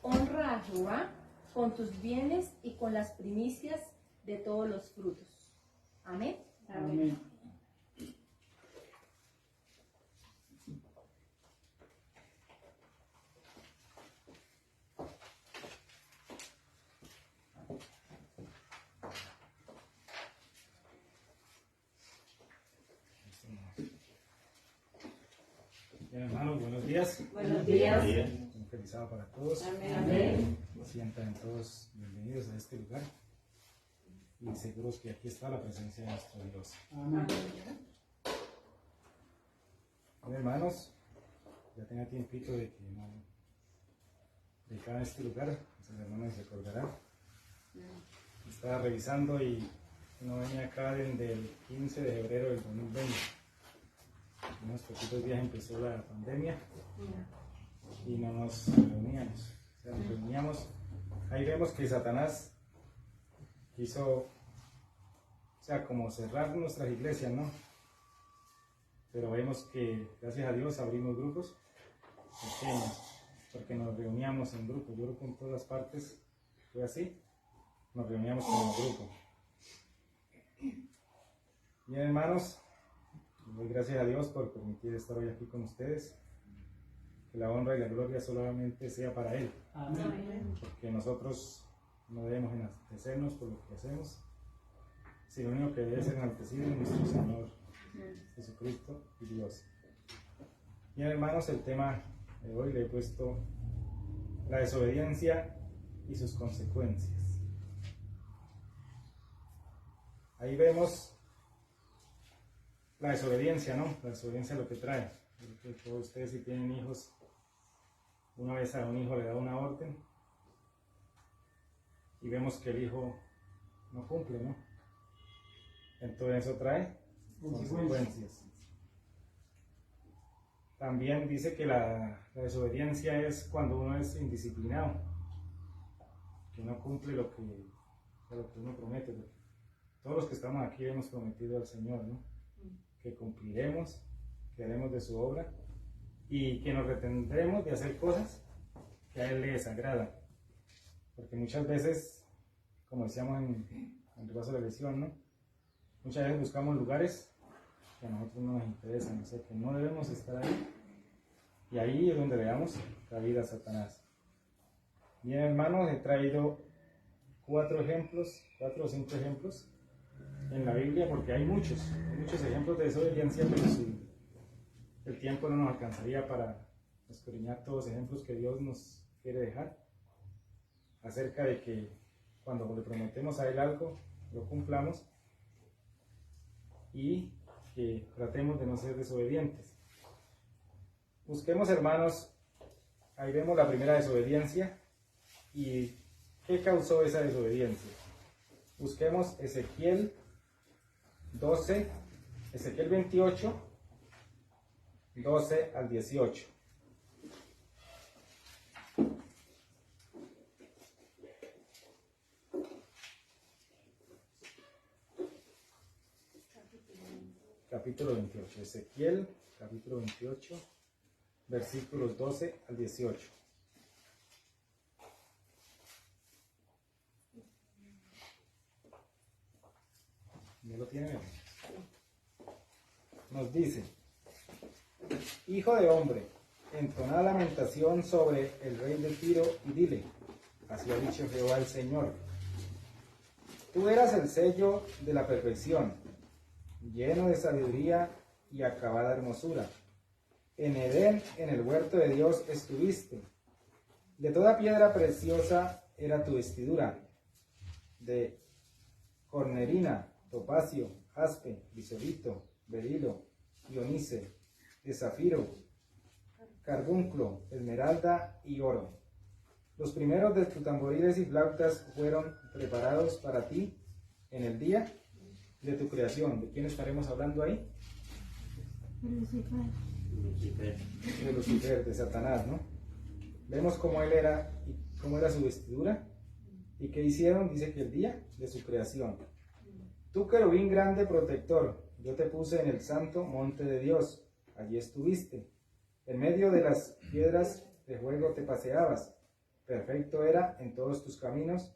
Honra a Jehová con tus bienes y con las primicias de todos los frutos. Amén. Amén. Bien, hermanos, buenos días. Buenos días. Un feliz sábado para todos. Amén. Sientan todos bienvenidos a este lugar y seguros que aquí está la presencia de nuestro Dios. Amén. Bien, hermanos, ya tenía tiempito de que no dedicaba a este lugar, entonces hermanos se recordarán. Estaba revisando y no venía acá desde el 15 de febrero del 2020. Unos poquitos días empezó la pandemia y no nos reuníamos. O sea, nos reuníamos. Ahí vemos que Satanás quiso, o sea, como cerrar nuestras iglesias, ¿no? Pero vemos que, gracias a Dios, abrimos grupos pequeños, porque nos reuníamos en grupos. Yo creo que en todas partes fue así. Nos reuníamos como grupo. Bien, hermanos, doy gracias a Dios por permitir estar hoy aquí con ustedes. Que la honra y la gloria solamente sea para Él. Amén. Porque nosotros no debemos enaltecernos por lo que hacemos, sino lo único que debe ser enaltecido es nuestro Señor Jesucristo y Dios. Bien, hermanos, el tema de hoy le he puesto la desobediencia y sus consecuencias. Ahí vemos la desobediencia, ¿no? La desobediencia es lo que trae. Creo que todos ustedes, si tienen hijos, una vez a un hijo le da una orden y vemos que el hijo no cumple, ¿no? Entonces eso trae consecuencias. También dice que la desobediencia es cuando uno es indisciplinado, que no cumple lo que uno promete. Todos los que estamos aquí hemos prometido al Señor, ¿no? Que cumpliremos, que haremos de su obra y que nos retendremos de hacer cosas que a Él le desagradan. Porque muchas veces, como decíamos en el paso de la lección, ¿no? Muchas veces buscamos lugares que a nosotros no nos interesan, o sea que no debemos estar ahí. Y ahí es donde le damos cabida a Satanás. Bien, hermanos, he traído 4 o 5 ejemplos en la Biblia, porque hay muchos ejemplos de desobediencia, pero si el tiempo no nos alcanzaría para escudriñar todos los ejemplos que Dios nos quiere dejar acerca de que cuando le prometemos a Él algo, lo cumplamos y que tratemos de no ser desobedientes. Busquemos, hermanos, ahí vemos la primera desobediencia y ¿qué causó esa desobediencia? Busquemos Ezequiel 12, Ezequiel 28, 12 al 18. Capítulo 28, Ezequiel, capítulo 28, versículos 12 al 18. ¿Ya lo tienen? Nos dice: Hijo de hombre, entona lamentación sobre el rey de Tiro y dile: así ha dicho Jehová el Señor. Tú eras el sello de la perfección, lleno de sabiduría y acabada hermosura. En Edén, en el huerto de Dios, estuviste. De toda piedra preciosa era tu vestidura, de cornerina, topacio, jaspe, bisolito, berilo, ionice, de zafiro, carbunclo, esmeralda y oro. Los primeros de tus tamboriles y flautas fueron preparados para ti en el día de tu creación. ¿De quién estaremos hablando ahí? De Lucifer, de Satanás, ¿no? Vemos cómo él era y cómo era su vestidura y qué hicieron. Dice que el día de su creación. Tú querubín grande protector, yo te puse en el santo monte de Dios, allí estuviste. En medio de las piedras de fuego te paseabas. Perfecto era en todos tus caminos,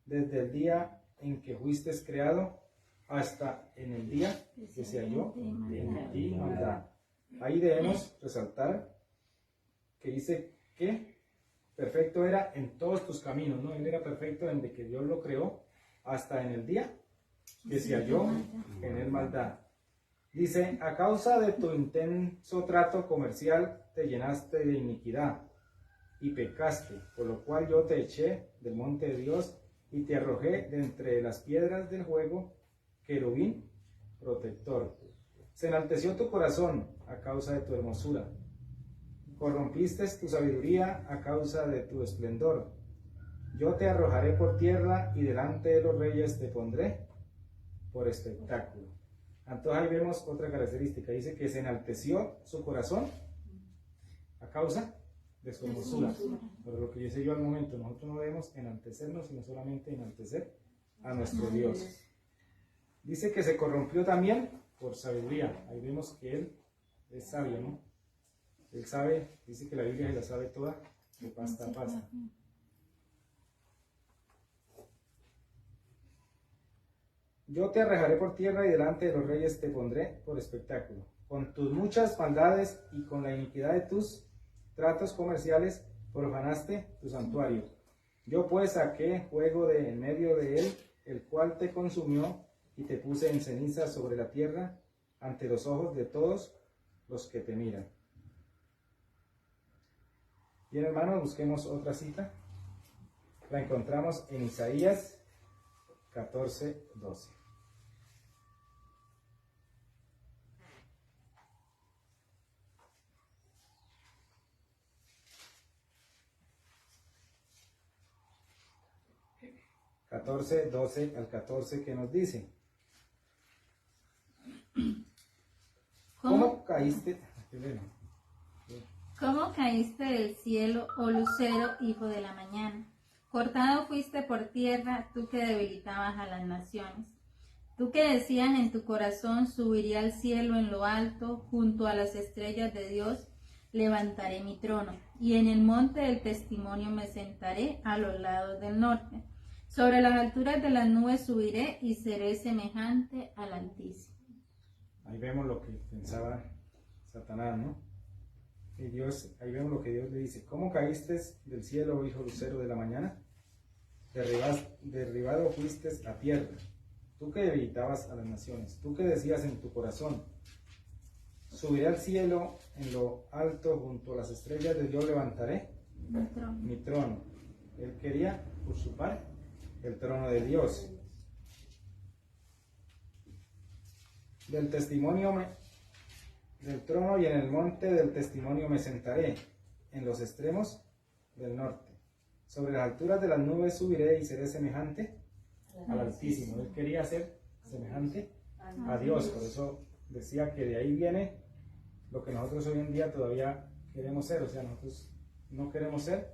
desde el día en que fuiste creado hasta en el día que se halló en ti maldad. Ahí debemos resaltar que dice que perfecto era en todos tus caminos, ¿no? Él era perfecto desde que Dios lo creó hasta en el día que se halló en él maldad. Dice, a causa de tu intenso trato comercial te llenaste de iniquidad y pecaste, por lo cual yo te eché del monte de Dios y te arrojé de entre las piedras del fuego, querubín protector. Se enalteció tu corazón a causa de tu hermosura. Corrompiste tu sabiduría a causa de tu esplendor. Yo te arrojaré por tierra y delante de los reyes te pondré por espectáculo. Entonces ahí vemos otra característica. Dice que se enalteció su corazón a causa de su hermosura. Pero lo que dice yo al momento, nosotros no debemos enaltecernos, sino solamente enaltecer a nuestro Dios. Dice que se corrompió también por sabiduría. Ahí vemos que él es sabio, ¿no? Él sabe, dice que la Biblia se la sabe toda, de pasta a pasta. Yo te arrojaré por tierra y delante de los reyes te pondré por espectáculo. Con tus muchas maldades y con la iniquidad de tus tratos comerciales profanaste tu santuario. Yo pues saqué fuego de en medio de él, el cual te consumió y te puse en ceniza sobre la tierra ante los ojos de todos los que te miran. Bien, hermanos, busquemos otra cita. La encontramos en Isaías 14:12. (14:12 al 14) que nos dice: ¿Cómo caíste? ¿Cómo caíste del cielo, oh lucero, hijo de la mañana? Cortado fuiste por tierra, tú que debilitabas a las naciones. Tú que decías en tu corazón, subiré al cielo en lo alto, junto a las estrellas de Dios, levantaré mi trono, y en el monte del testimonio me sentaré a los lados del norte. Sobre las alturas de las nubes subiré y seré semejante al Altísimo. Ahí vemos lo que pensaba Satanás, ¿no? Y Dios, ahí vemos lo que Dios le dice: ¿Cómo caíste del cielo, hijo lucero de la mañana? Derribado fuiste a tierra, tú que debilitabas a las naciones, tú que decías en tu corazón: subiré al cielo en lo alto, junto a las estrellas de Dios levantaré mi trono. Él quería usurpar el trono de Dios. Del trono y en el monte del testimonio me sentaré, en los extremos del norte. Sobre las alturas de las nubes subiré y seré semejante al Altísimo. Él quería ser semejante a Dios, por eso decía que de ahí viene lo que nosotros hoy en día todavía queremos ser. O sea, nosotros no queremos ser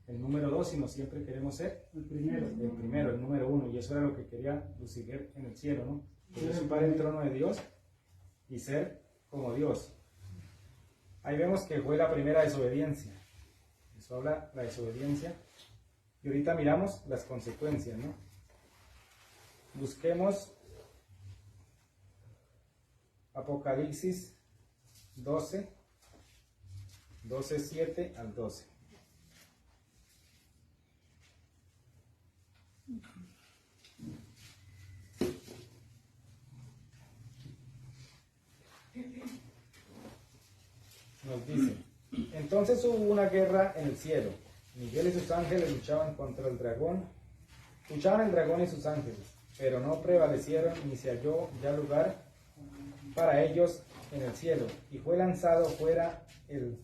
el número 2, sino siempre queremos ser el primero, el número 1. Y eso era lo que quería Lucifer en el cielo, ¿no? Quería ocupar el trono de Dios y ser como Dios. Ahí vemos que fue la primera desobediencia. Eso habla la desobediencia. Y ahorita miramos las consecuencias, ¿no? Busquemos Apocalipsis 12:7 al 12. Nos dice: entonces hubo una guerra en el cielo. Miguel y sus ángeles luchaban contra el dragón. Luchaban el dragón y sus ángeles, pero no prevalecieron ni se halló ya lugar para ellos en el cielo. Y fue lanzado fuera el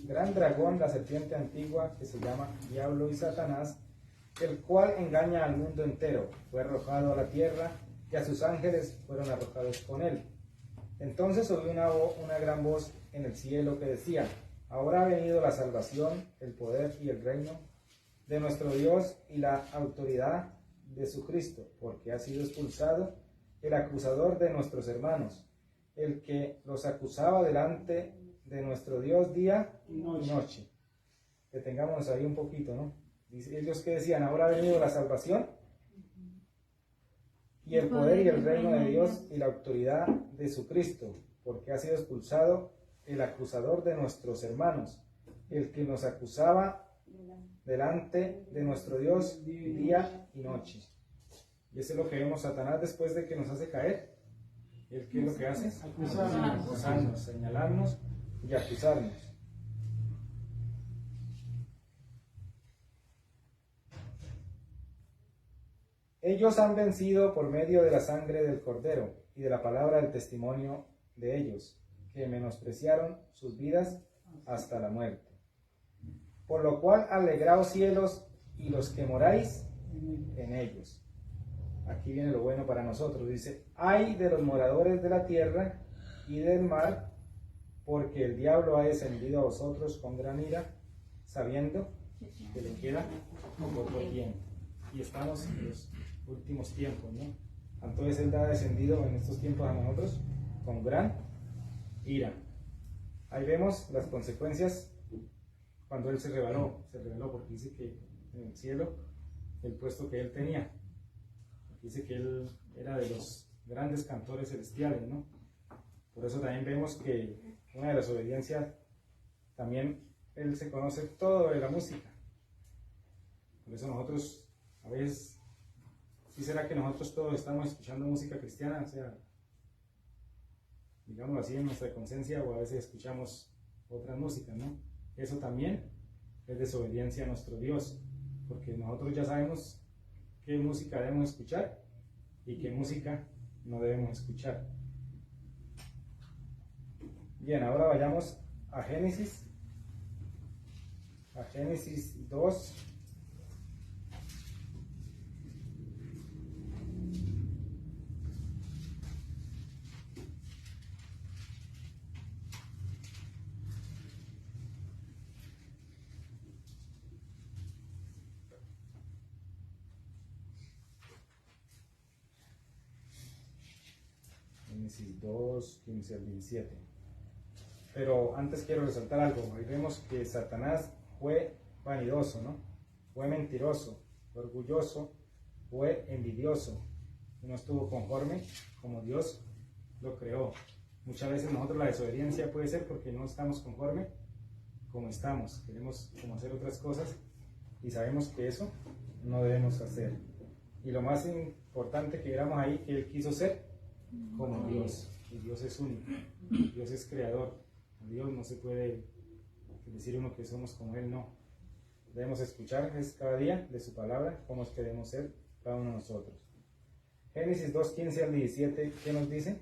gran dragón, la serpiente antigua, que se llama Diablo y Satanás, el cual engaña al mundo entero. Fue arrojado a la tierra y a sus ángeles fueron arrojados con él. Entonces oí una gran voz en el cielo que decía: ahora ha venido la salvación, el poder y el reino de nuestro Dios y la autoridad de su Cristo, porque ha sido expulsado el acusador de nuestros hermanos, el que los acusaba delante de nuestro Dios día y noche. Detengámonos ahí un poquito, ¿no? Dice, ellos que decían, ahora ha venido la salvación y el poder y el reino de Dios y la autoridad de su Cristo, porque ha sido expulsado el acusador de nuestros hermanos, el que nos acusaba delante de nuestro Dios día y noche. Y eso es lo que vemos Satanás después de que nos hace caer. ¿Él qué es lo que hace? Acusarnos, señalarnos y acusarnos. Ellos han vencido por medio de la sangre del Cordero y de la palabra del testimonio de ellos, que menospreciaron sus vidas hasta la muerte. Por lo cual, alegraos cielos y los que moráis en ellos. Aquí viene lo bueno para nosotros. Dice, ay de los moradores de la tierra y del mar, porque el diablo ha descendido a vosotros con gran ira, sabiendo que le queda poco tiempo. Y estamos en los últimos tiempos, ¿no? Entonces Él ha descendido en estos tiempos a nosotros con gran ira. Ahí vemos las consecuencias cuando Él se rebeló porque dice que en el cielo el puesto que Él tenía, dice que Él era de los grandes cantores celestiales, ¿no? Por eso también vemos que una de las obediencias, también Él se conoce todo de la música. Por eso nosotros, a veces, ¿sí será que nosotros todos estamos escuchando música cristiana? O sea, digámoslo así, en nuestra conciencia, o a veces escuchamos otras músicas, ¿no? Eso también es desobediencia a nuestro Dios, porque nosotros ya sabemos qué música debemos escuchar y qué música no debemos escuchar. Bien, ahora vayamos a Génesis 2. Génesis 2, 15 al 17. Pero antes quiero resaltar algo. Ahí vemos que Satanás fue vanidoso, ¿no? Fue mentiroso, fue orgulloso, fue envidioso. Y no estuvo conforme como Dios lo creó. Muchas veces nosotros la desobediencia puede ser porque no estamos conforme como estamos. Queremos como hacer otras cosas y sabemos que eso no debemos hacer. Y lo más importante que viéramos ahí, que Él quiso ser como Dios. Y Dios es único. Dios es creador. A Dios no se puede decir uno que somos como Él, no. Debemos escuchar cada día de su palabra cómo es que debemos ser cada uno de nosotros. Génesis 2, 15 al 17, ¿qué nos dice?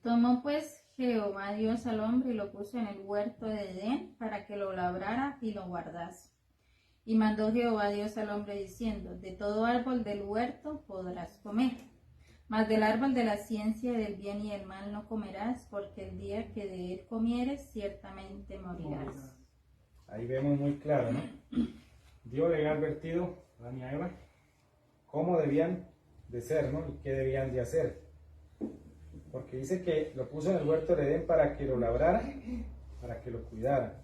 Tomó pues Jehová Dios al hombre y lo puso en el huerto de Edén para que lo labrara y lo guardase. Y mandó Jehová Dios al hombre diciendo, de todo árbol del huerto podrás comer, mas del árbol de la ciencia del bien y del mal no comerás, porque el día que de él comieres ciertamente morirás. Ahí vemos muy claro, ¿no? Dios le había advertido a Adán y a Eva cómo debían de ser, ¿no? Y qué debían de hacer. Porque dice que lo puso en el huerto de Edén para que lo labrara, para que lo cuidara.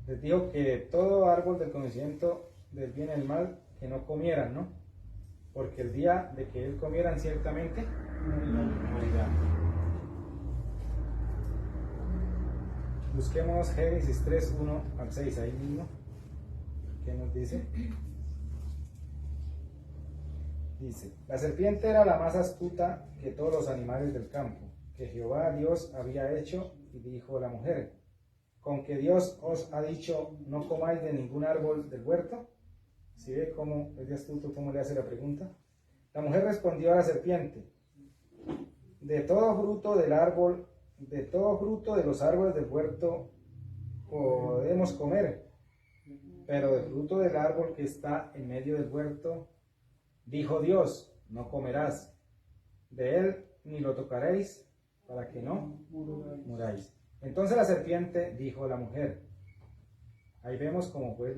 Les dijo que de todo árbol del conocimiento del bien y del mal que no comieran, ¿no? Porque el día de que él comieran ciertamente morirán. Busquemos Génesis 3, 1 al 6, ahí mismo. ¿Qué nos dice? Dice, la serpiente era la más astuta que todos los animales del campo, que Jehová Dios había hecho, y dijo a la mujer, ¿con que Dios os ha dicho, no comáis de ningún árbol del huerto? ¿Sí ve cómo es de astuto, cómo le hace la pregunta? La mujer respondió a la serpiente, de todo fruto del árbol, de todo fruto de los árboles del huerto podemos comer, pero del fruto del árbol que está en medio del huerto, dijo Dios, no comerás de él ni lo tocaréis para que no muráis. Entonces la serpiente dijo a la mujer, ahí vemos cómo fue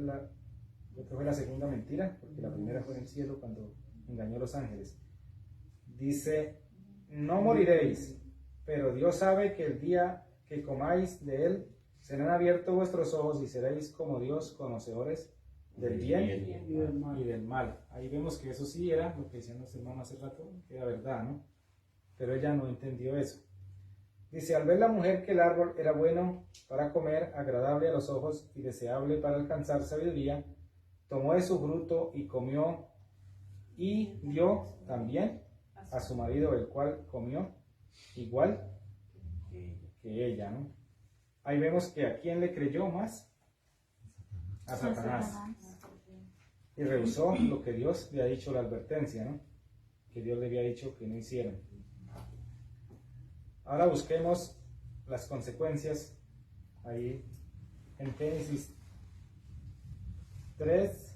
Creo que fue la segunda mentira, porque la primera fue en el cielo cuando engañó a los ángeles. Dice, no moriréis, pero Dios sabe que el día que comáis de él, serán abiertos vuestros ojos y seréis como Dios, conocedores del bien y del mal. Ahí vemos que eso sí era lo que decían los hermanos hace rato, que era verdad, ¿no? Pero ella no entendió eso. Dice, al ver la mujer que el árbol era bueno para comer, agradable a los ojos y deseable para alcanzar sabiduría, tomó de su fruto y comió, y dio también a su marido, el cual comió igual que ella, ¿no? Ahí vemos que a quién le creyó más, a Satanás, y rehusó lo que Dios le ha dicho, la advertencia, ¿no? Que Dios le había dicho que no hicieran. Ahora busquemos las consecuencias ahí en Génesis 3,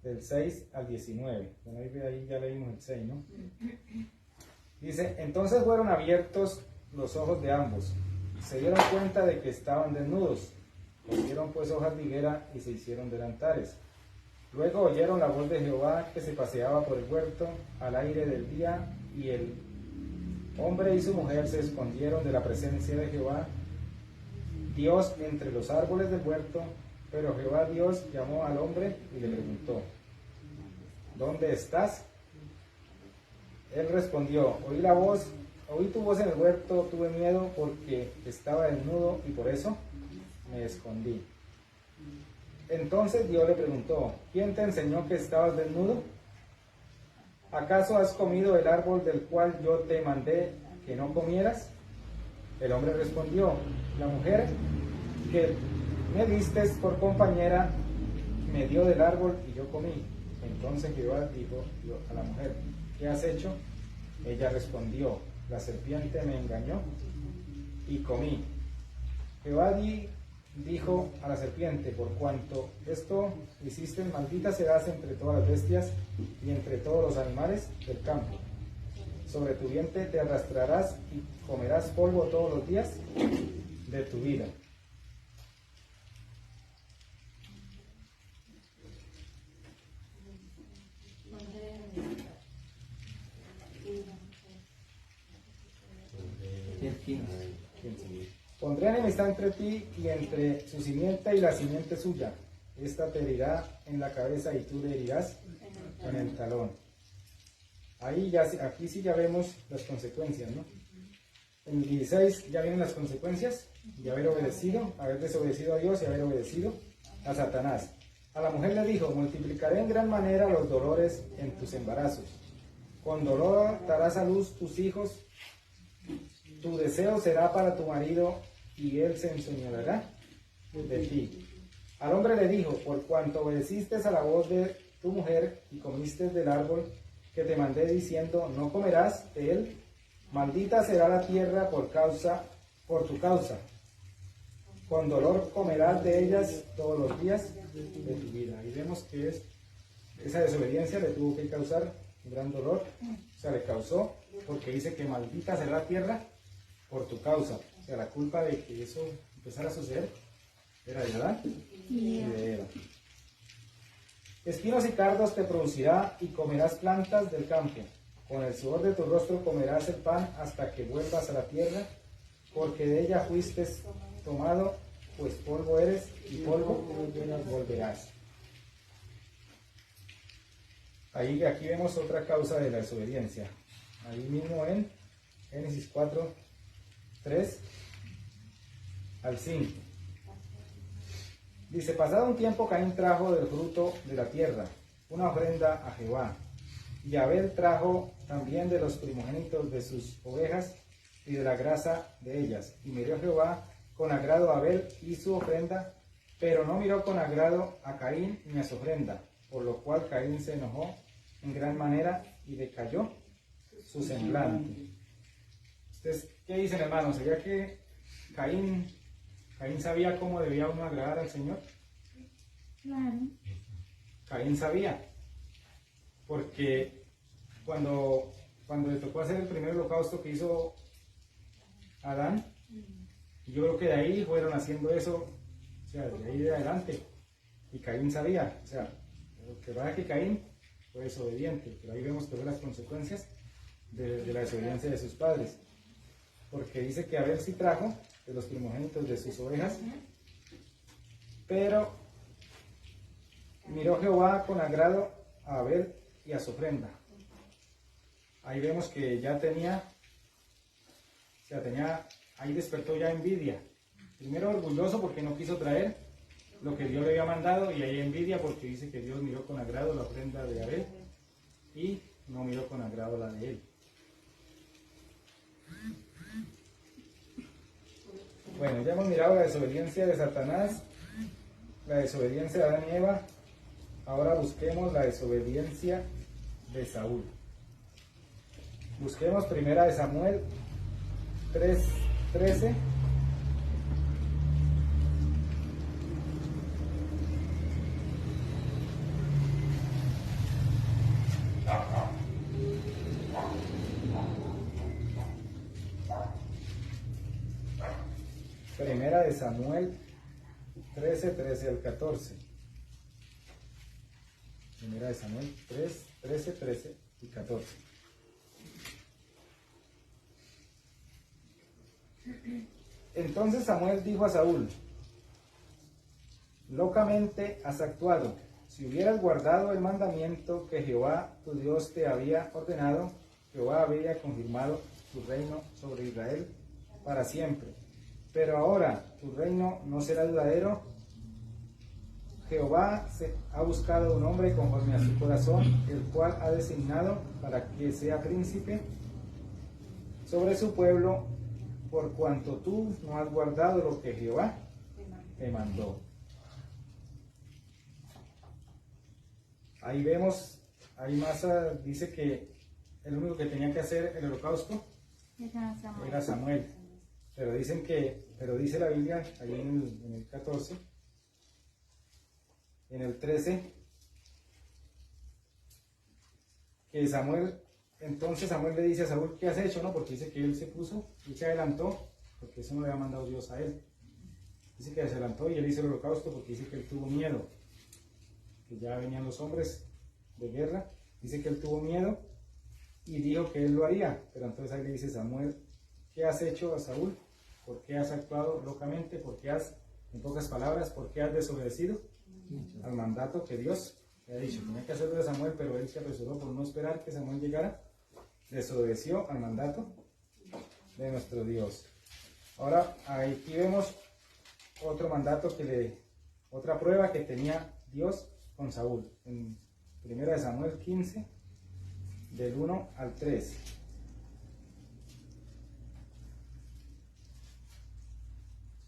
del 6 al 19. Bueno, ahí ya leímos el 6, ¿no? Dice, entonces fueron abiertos los ojos de ambos, se dieron cuenta de que estaban desnudos, cogieron pues hojas de higuera y se hicieron delantales. Luego oyeron la voz de Jehová que se paseaba por el huerto al aire del día, y el hombre y su mujer se escondieron de la presencia de Jehová Dios entre los árboles del huerto. Pero Jehová Dios llamó al hombre y le preguntó, ¿dónde estás? Él respondió, oí tu voz en el huerto, tuve miedo porque estaba desnudo y por eso me escondí. Entonces Dios le preguntó, ¿quién te enseñó que estabas desnudo? ¿Acaso has comido el árbol del cual yo te mandé que no comieras? El hombre respondió, la mujer que me diste por compañera me dio del árbol y yo comí. Entonces Jehová dijo a la mujer, ¿qué has hecho? Ella respondió, la serpiente me engañó y comí. Jehová dijo a la serpiente, por cuanto esto hiciste, maldita serás entre todas las bestias y entre todos los animales del campo. Sobre tu vientre te arrastrarás y comerás polvo todos los días de tu vida. Pondré enemistad entre ti y entre su simiente y la simiente suya. Esta te herirá en la cabeza y tú le herirás en el talón. Aquí sí ya vemos las consecuencias, ¿no? En el 16 ya vienen las consecuencias de haber desobedecido a Dios y haber obedecido a Satanás. A la mujer le dijo, multiplicaré en gran manera los dolores en tus embarazos. Con dolor darás a luz tus hijos. Tu deseo será para tu marido y él se enseñoreará de ti. Al hombre le dijo, por cuanto obedeciste a la voz de tu mujer y comiste del árbol que te mandé diciendo, no comerás de él, maldita será la tierra por tu causa. Con dolor comerás de ellas todos los días de tu vida. Y vemos que esa desobediencia le tuvo que causar un gran dolor. O sea, le causó, porque dice que maldita será la tierra por tu causa. O sea, la culpa de que eso empezara a suceder era de Adán y de Eva. Espinos y cardos te producirá y comerás plantas del campo. Con el sudor de tu rostro comerás el pan hasta que vuelvas a la tierra, porque de ella fuiste tomado, pues polvo eres y polvo volverás. Aquí vemos otra causa de la desobediencia. Ahí mismo en Génesis 4, 3 al 5. Dice, pasado un tiempo Caín trajo del fruto de la tierra una ofrenda a Jehová. Y Abel trajo también de los primogénitos de sus ovejas y de la grasa de ellas. Y miró Jehová con agrado a Abel y su ofrenda, pero no miró con agrado a Caín ni a su ofrenda, por lo cual Caín se enojó en gran manera y decayó su semblante. Entonces, ¿qué dicen, hermanos? ¿Sería que Caín sabía cómo debía uno agradar al Señor? Claro. Caín sabía, porque cuando le tocó hacer el primer holocausto que hizo Adán, yo creo que de ahí fueron haciendo eso, sea, de ahí de adelante. Y Caín sabía, o sea, lo que pasa es que Caín fue desobediente, pero ahí vemos todas las consecuencias de la desobediencia de sus padres. Porque dice que Abel sí trajo de los primogénitos de sus ovejas, pero miró Jehová con agrado a Abel y a su ofrenda. Ahí vemos que ya tenía, ahí despertó ya envidia. Primero orgulloso porque no quiso traer lo que Dios le había mandado, y ahí envidia porque dice que Dios miró con agrado la ofrenda de Abel y no miró con agrado la de él. Bueno, ya hemos mirado la desobediencia de Satanás, la desobediencia de Adán y Eva. Ahora busquemos la desobediencia de Saúl. Busquemos primera de Samuel 3:13. Primera de Samuel 13:13 al 14. Primera de Samuel 13 y 14. Entonces Samuel dijo a Saúl: locamente has actuado. Si hubieras guardado el mandamiento que Jehová tu Dios te había ordenado, Jehová habría confirmado tu reino sobre Israel para siempre. Pero ahora tu reino no será duradero. Jehová ha buscado un hombre conforme a su corazón, el cual ha designado para que sea príncipe sobre su pueblo, por cuanto tú no has guardado lo que Jehová te mandó. Ahí vemos, ahí más dice que el único que tenía que hacer el holocausto era Samuel. Pero dice la Biblia, ahí en el 14, en el 13, que entonces Samuel le dice a Saúl: ¿qué has hecho? ¿No? Porque dice que él se adelantó, porque eso no le había mandado Dios a él. Dice que se adelantó y él hizo el holocausto porque dice que él tuvo miedo, que ya venían los hombres de guerra. Dice que él tuvo miedo y dijo que él lo haría. Pero entonces ahí le dice Samuel: ¿qué has hecho a Saúl? ¿Por qué has actuado locamente? ¿Por qué en pocas palabras, por qué has desobedecido al mandato que Dios le ha dicho? Tenía que hacerlo de Samuel, pero él se apresuró por no esperar que Samuel llegara. Desobedeció al mandato de nuestro Dios. Ahora, aquí vemos otro mandato otra prueba que tenía Dios con Saúl. En 1 Samuel 15, del 1 al 3.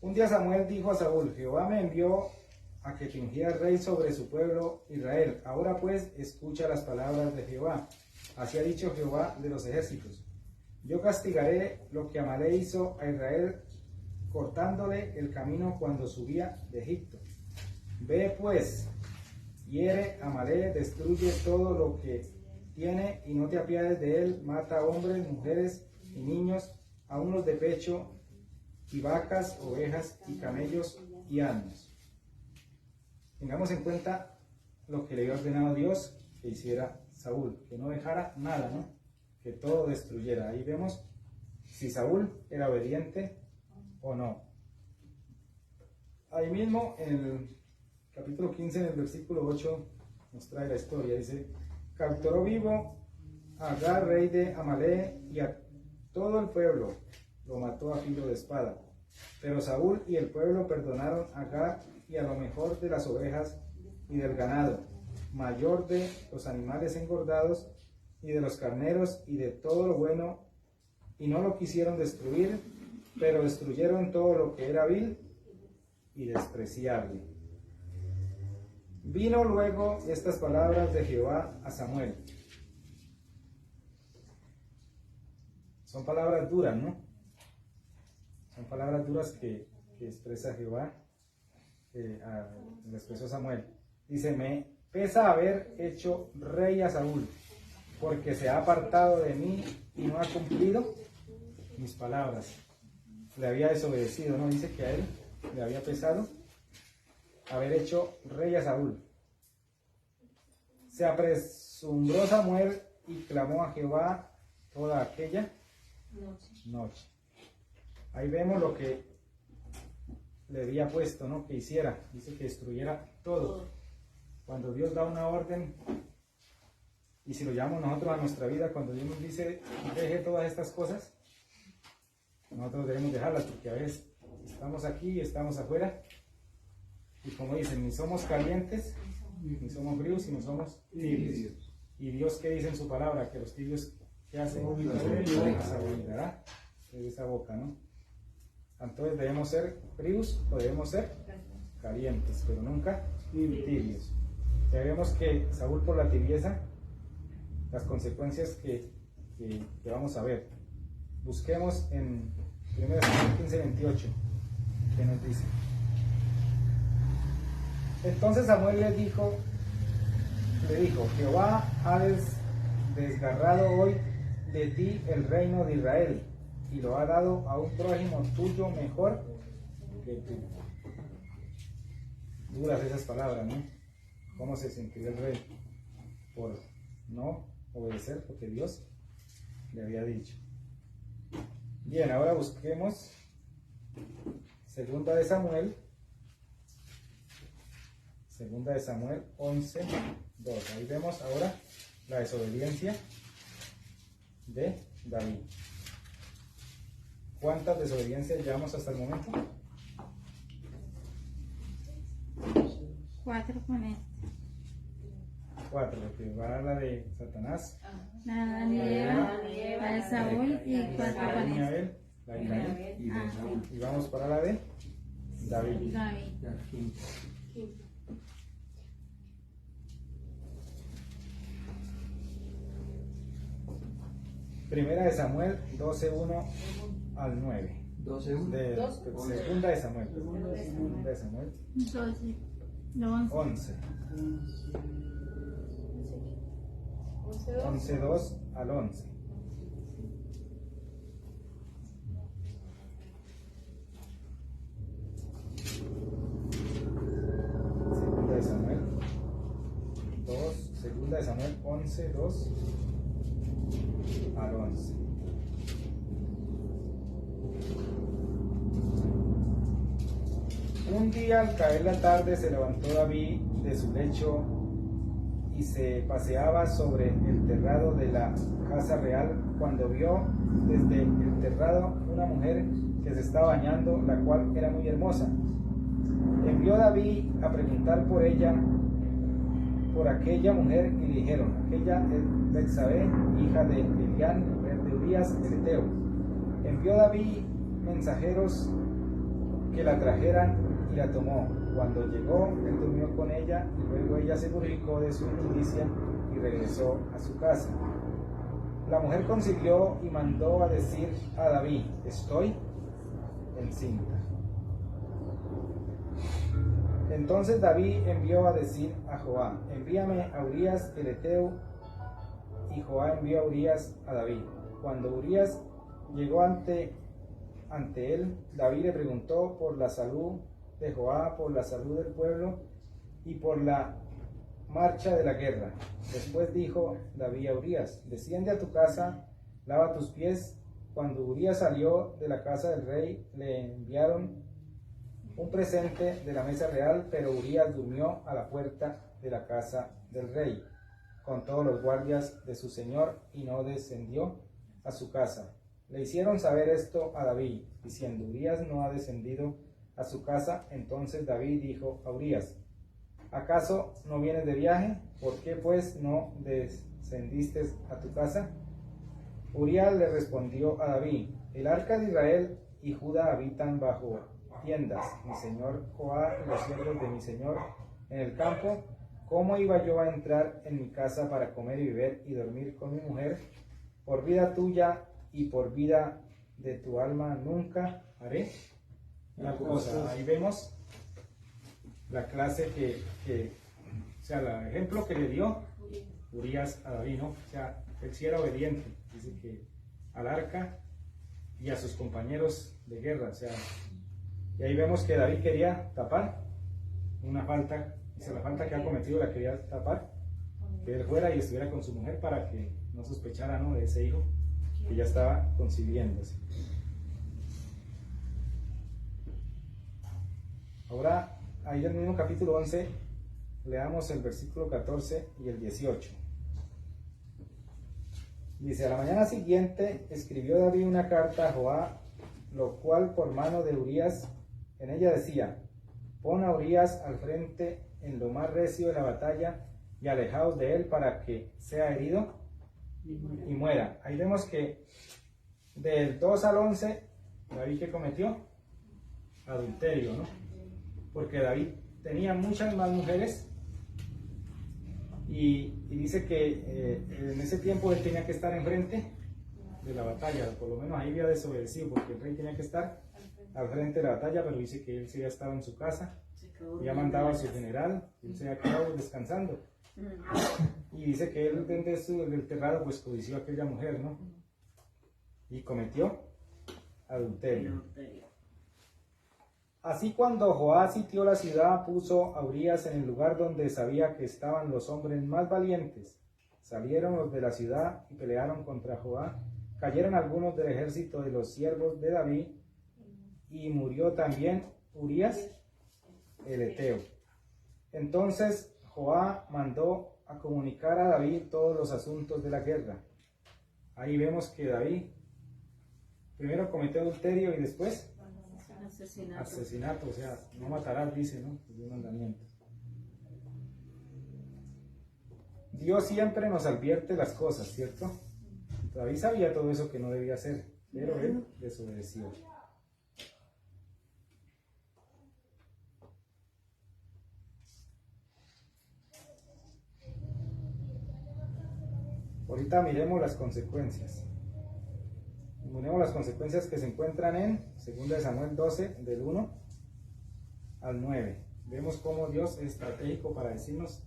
Un día Samuel dijo a Saúl: Jehová me envió a que te ungiera rey sobre su pueblo Israel. Ahora pues, escucha las palabras de Jehová. Así ha dicho Jehová de los ejércitos: yo castigaré lo que Amalek hizo a Israel, cortándole el camino cuando subía de Egipto. Ve pues, hiere a Amalek, destruye todo lo que tiene y no te apiades de él. Mata a hombres, mujeres y niños, aun los de pecho, y vacas, ovejas y camellos y asnos. Tengamos en cuenta lo que le había ordenado Dios que hiciera Saúl, que no dejara nada, ¿no? Que todo destruyera. Ahí vemos si Saúl era obediente o no. Ahí mismo en el capítulo 15, en el versículo 8, nos trae la historia. Dice: capturó vivo a Agag, rey de Amalek, y a todo el pueblo lo mató a filo de espada. Pero Saúl y el pueblo perdonaron a Agag y a lo mejor de las ovejas y del ganado, mayor de los animales engordados y de los carneros y de todo lo bueno, y no lo quisieron destruir, pero destruyeron todo lo que era vil y despreciable. Vino luego estas palabras de Jehová a Samuel. Son palabras duras, ¿no? Son palabras duras que expresa Jehová, le expresó Samuel. Dice: me pesa haber hecho rey a Saúl, porque se ha apartado de mí y no ha cumplido mis palabras. Le había desobedecido, ¿no? Dice que a él le había pesado haber hecho rey a Saúl. Se apresuró Samuel y clamó a Jehová toda aquella noche. Ahí vemos lo que le había puesto, ¿no? Que hiciera. Dice que destruyera todo. Cuando Dios da una orden, y si lo llamamos nosotros a nuestra vida, cuando Dios nos dice deje todas estas cosas, nosotros debemos dejarlas, porque a veces estamos aquí y estamos afuera, y como dicen, ni somos calientes, ni somos fríos, ni somos tibios. Y Dios, ¿qué dice en su palabra? Que los tibios, ¿qué hacen? Se vomitará de esa boca, ¿no? Entonces debemos ser fríos o debemos ser calientes, pero nunca tibios. Ya vemos que Saúl, por la tibieza, las consecuencias que vamos a ver. Busquemos en 1 Samuel 15:28, que nos dice: entonces Samuel le dijo, Jehová ha desgarrado hoy de ti el reino de Israel, y lo ha dado a un prójimo tuyo mejor que tú. Duras esas palabras, ¿no? ¿Cómo se sentiría el rey por no obedecer lo que Dios le había dicho? Bien, ahora busquemos Segunda de Samuel 11:2. Ahí vemos ahora la desobediencia de David. ¿Cuántas desobediencias llevamos hasta el momento? 4 con él. 4, porque va la de Satanás, La de Eva, la de Saúl y 4 la con de él. Abel, la de Caín, y vamos para la de David. David. Primera de Samuel 12:1 al 9. Segunda de Samuel 12. No, 11. 11:2 al 11. Segunda de Samuel 11:2 al 11. Un día, al caer la tarde, se levantó David de su lecho y se paseaba sobre el terrado de la casa real, cuando vio desde el terrado una mujer que se estaba bañando, la cual era muy hermosa. Envió David a preguntar por aquella mujer, y le dijeron: aquella es Betsabé, hija de Elián, mujer de Urías el Eteo. Envió David mensajeros que la trajeran, y la tomó. Cuando llegó, él durmió con ella, y luego ella se purificó de su inmundicia y regresó a su casa. La mujer concibió y mandó a decir a David: estoy encinta. Entonces David envió a decir a Joab: envíame a Urías el Eteo. Y Joab envió a Urías a David. Cuando Urías llegó ante él, David le preguntó por la salud de Joab, por la salud del pueblo y por la marcha de la guerra. Después dijo David a Urías: desciende a tu casa, lava tus pies. Cuando Urías salió de la casa del rey, le enviaron un presente de la mesa real, pero Urías durmió a la puerta de la casa del rey con todos los guardias de su señor, y no descendió a su casa. Le hicieron saber esto a David, diciendo: Urías no ha descendido a su casa. Entonces David dijo a Urías: ¿acaso no vienes de viaje? ¿Por qué pues no descendiste a tu casa? Urías le respondió a David: el arca de Israel y Judá habitan bajo tiendas, mi señor Joab y los siervos de mi señor en el campo. ¿Cómo iba yo a entrar en mi casa para comer y beber y dormir con mi mujer? Por vida tuya y por vida de tu alma nunca haré una cosa. Ahí vemos la clase o sea, el ejemplo que le dio Urías a David, ¿no? O sea, él sí era obediente, dice que al arca y a sus compañeros de guerra, o sea, y ahí vemos que David quería tapar una falta, dice, la falta que ha cometido la quería tapar, que él fuera y estuviera con su mujer para que no sospechara, ¿no?, de ese hijo que ya estaba concibiéndose. Ahora, ahí en el mismo capítulo 11, leamos el versículo 14 y el 18. Dice: a la mañana siguiente escribió David una carta a Joab, lo cual por mano de Urías, en ella decía: pon a Urías al frente en lo más recio de la batalla y alejaos de él para que sea herido y muera. Ahí vemos que del 2 al 11, David, ¿qué cometió? Adulterio, ¿no? Porque David tenía muchas más mujeres y dice que en ese tiempo él tenía que estar enfrente de la batalla, por lo menos ahí había desobedecido, porque el rey tenía que estar al frente de la batalla, pero dice que él sí había estado en su casa, había mandado a su general, él se había quedado descansando. Y dice que él desde el terrado pues codició a aquella mujer, ¿no? Y cometió adulterio. Así, cuando Joab sitió la ciudad, puso a Urías en el lugar donde sabía que estaban los hombres más valientes. Salieron los de la ciudad y pelearon contra Joab. Cayeron algunos del ejército de los siervos de David, y murió también Urías el heteo. Entonces Joab mandó a comunicar a David todos los asuntos de la guerra. Ahí vemos que David primero cometió adulterio y después asesinato, o sea, no matarás, dice, ¿no? Es un mandamiento. Dios siempre nos advierte las cosas, ¿cierto? David sabía todo eso que no debía hacer, pero él desobedeció. Ahorita miremos las consecuencias. Miremos las consecuencias que se encuentran en 2 Samuel 12, del 1 al 9. Vemos cómo Dios es estratégico para decirnos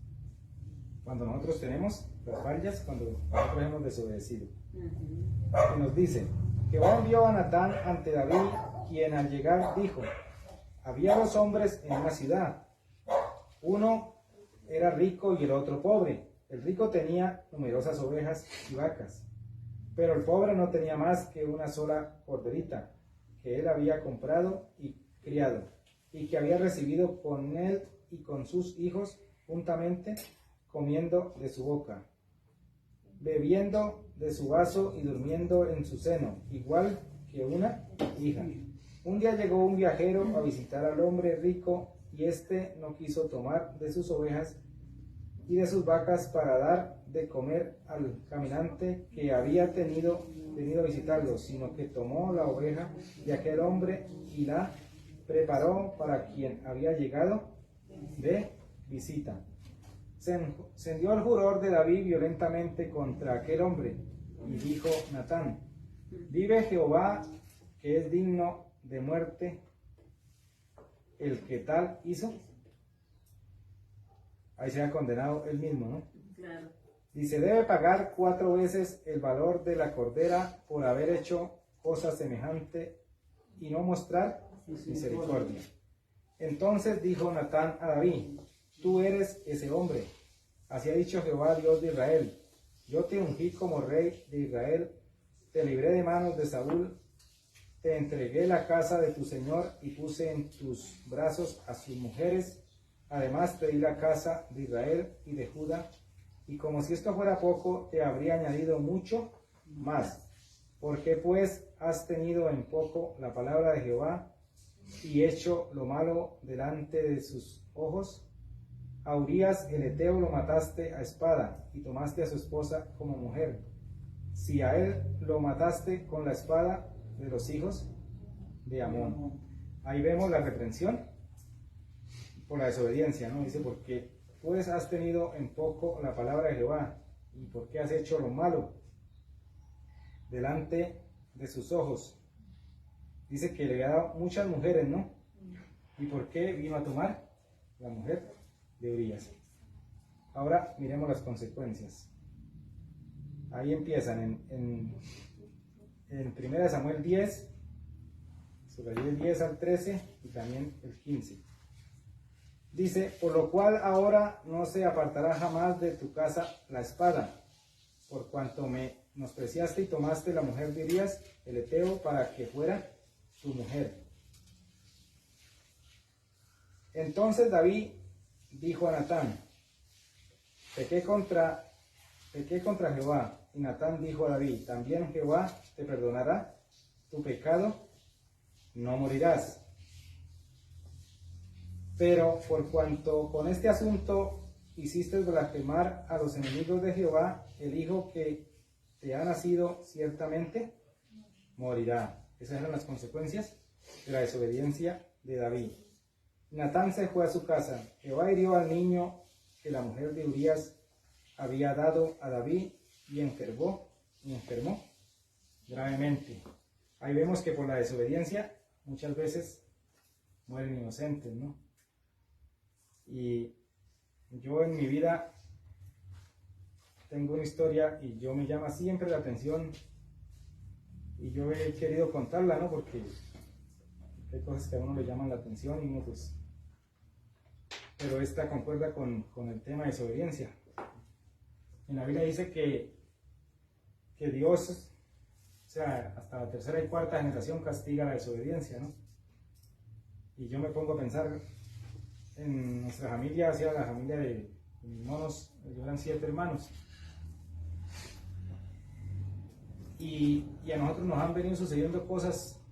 cuando nosotros tenemos las fallas, cuando nosotros hemos desobedecido. Y nos dice: Jehová envió a Natán ante David, quien al llegar dijo: había dos hombres en una ciudad, uno era rico y el otro pobre. El rico tenía numerosas ovejas y vacas, pero el pobre no tenía más que una sola corderita, que él había comprado y criado, y que había recibido con él y con sus hijos juntamente, comiendo de su boca, bebiendo de su vaso y durmiendo en su seno, igual que una hija. Un día llegó un viajero a visitar al hombre rico, y éste no quiso tomar de sus ovejas y de sus vacas para dar de comer al caminante que había venido a visitarlo, sino que tomó la oveja de aquel hombre y la preparó para quien había llegado de visita. Se encendió el furor de David violentamente contra aquel hombre, y dijo Natán: vive Jehová, que es digno de muerte el que tal hizo. Ahí se ha condenado él mismo, ¿no? Claro. Dice: debe pagar 4 veces el valor de la cordera por haber hecho cosa semejante y no mostrar misericordia. Entonces dijo Natán a David: tú eres ese hombre. Así ha dicho Jehová, Dios de Israel: yo te ungí como rey de Israel, te libré de manos de Saúl, te entregué la casa de tu señor y puse en tus brazos a sus mujeres. Además te di la casa de Israel y de Judá, y como si esto fuera poco, te habría añadido mucho más. ¿Por qué pues has tenido en poco la palabra de Jehová y hecho lo malo delante de sus ojos? A Urías el heteo lo mataste a espada y tomaste a su esposa como mujer. Si a él lo mataste con la espada de los hijos de Amón. Ahí vemos la reprensión por la desobediencia, ¿no? Dice: porque pues has tenido en poco la palabra de Jehová, y porque has hecho lo malo delante de sus ojos. Dice que le había dado muchas mujeres, ¿no? ¿Y por qué vino a tomar la mujer de Urías? Ahora miremos las consecuencias. Ahí empiezan en 1 Samuel 10, sobre el 10 al 13 y también el 15. Dice, por lo cual ahora no se apartará jamás de tu casa la espada, por cuanto me menospreciaste y tomaste la mujer de Urías, el Eteo, para que fuera tu mujer. Entonces David dijo a Natán, pequé contra Jehová. Y Natán dijo a David, también Jehová te perdonará tu pecado, no morirás. Pero por cuanto con este asunto hiciste blasfemar a los enemigos de Jehová, el hijo que te ha nacido ciertamente morirá. Esas eran las consecuencias de la desobediencia de David. Natán se fue a su casa. Jehová hirió al niño que la mujer de Urías había dado a David y enfermó gravemente. Ahí vemos que por la desobediencia muchas veces mueren inocentes, ¿no? Y yo en mi vida tengo una historia y yo me llama siempre la atención y yo he querido contarla, ¿no? Porque hay cosas que a uno le llaman la atención y uno pues... Pero esta concuerda con el tema de desobediencia. En la Biblia dice que Dios, o sea, hasta la tercera y cuarta generación castiga la desobediencia, ¿no? Y yo me pongo a pensar en nuestra familia, hacia la familia de mis monos, ellos eran 7 hermanos. Y a nosotros nos han venido sucediendo cosas.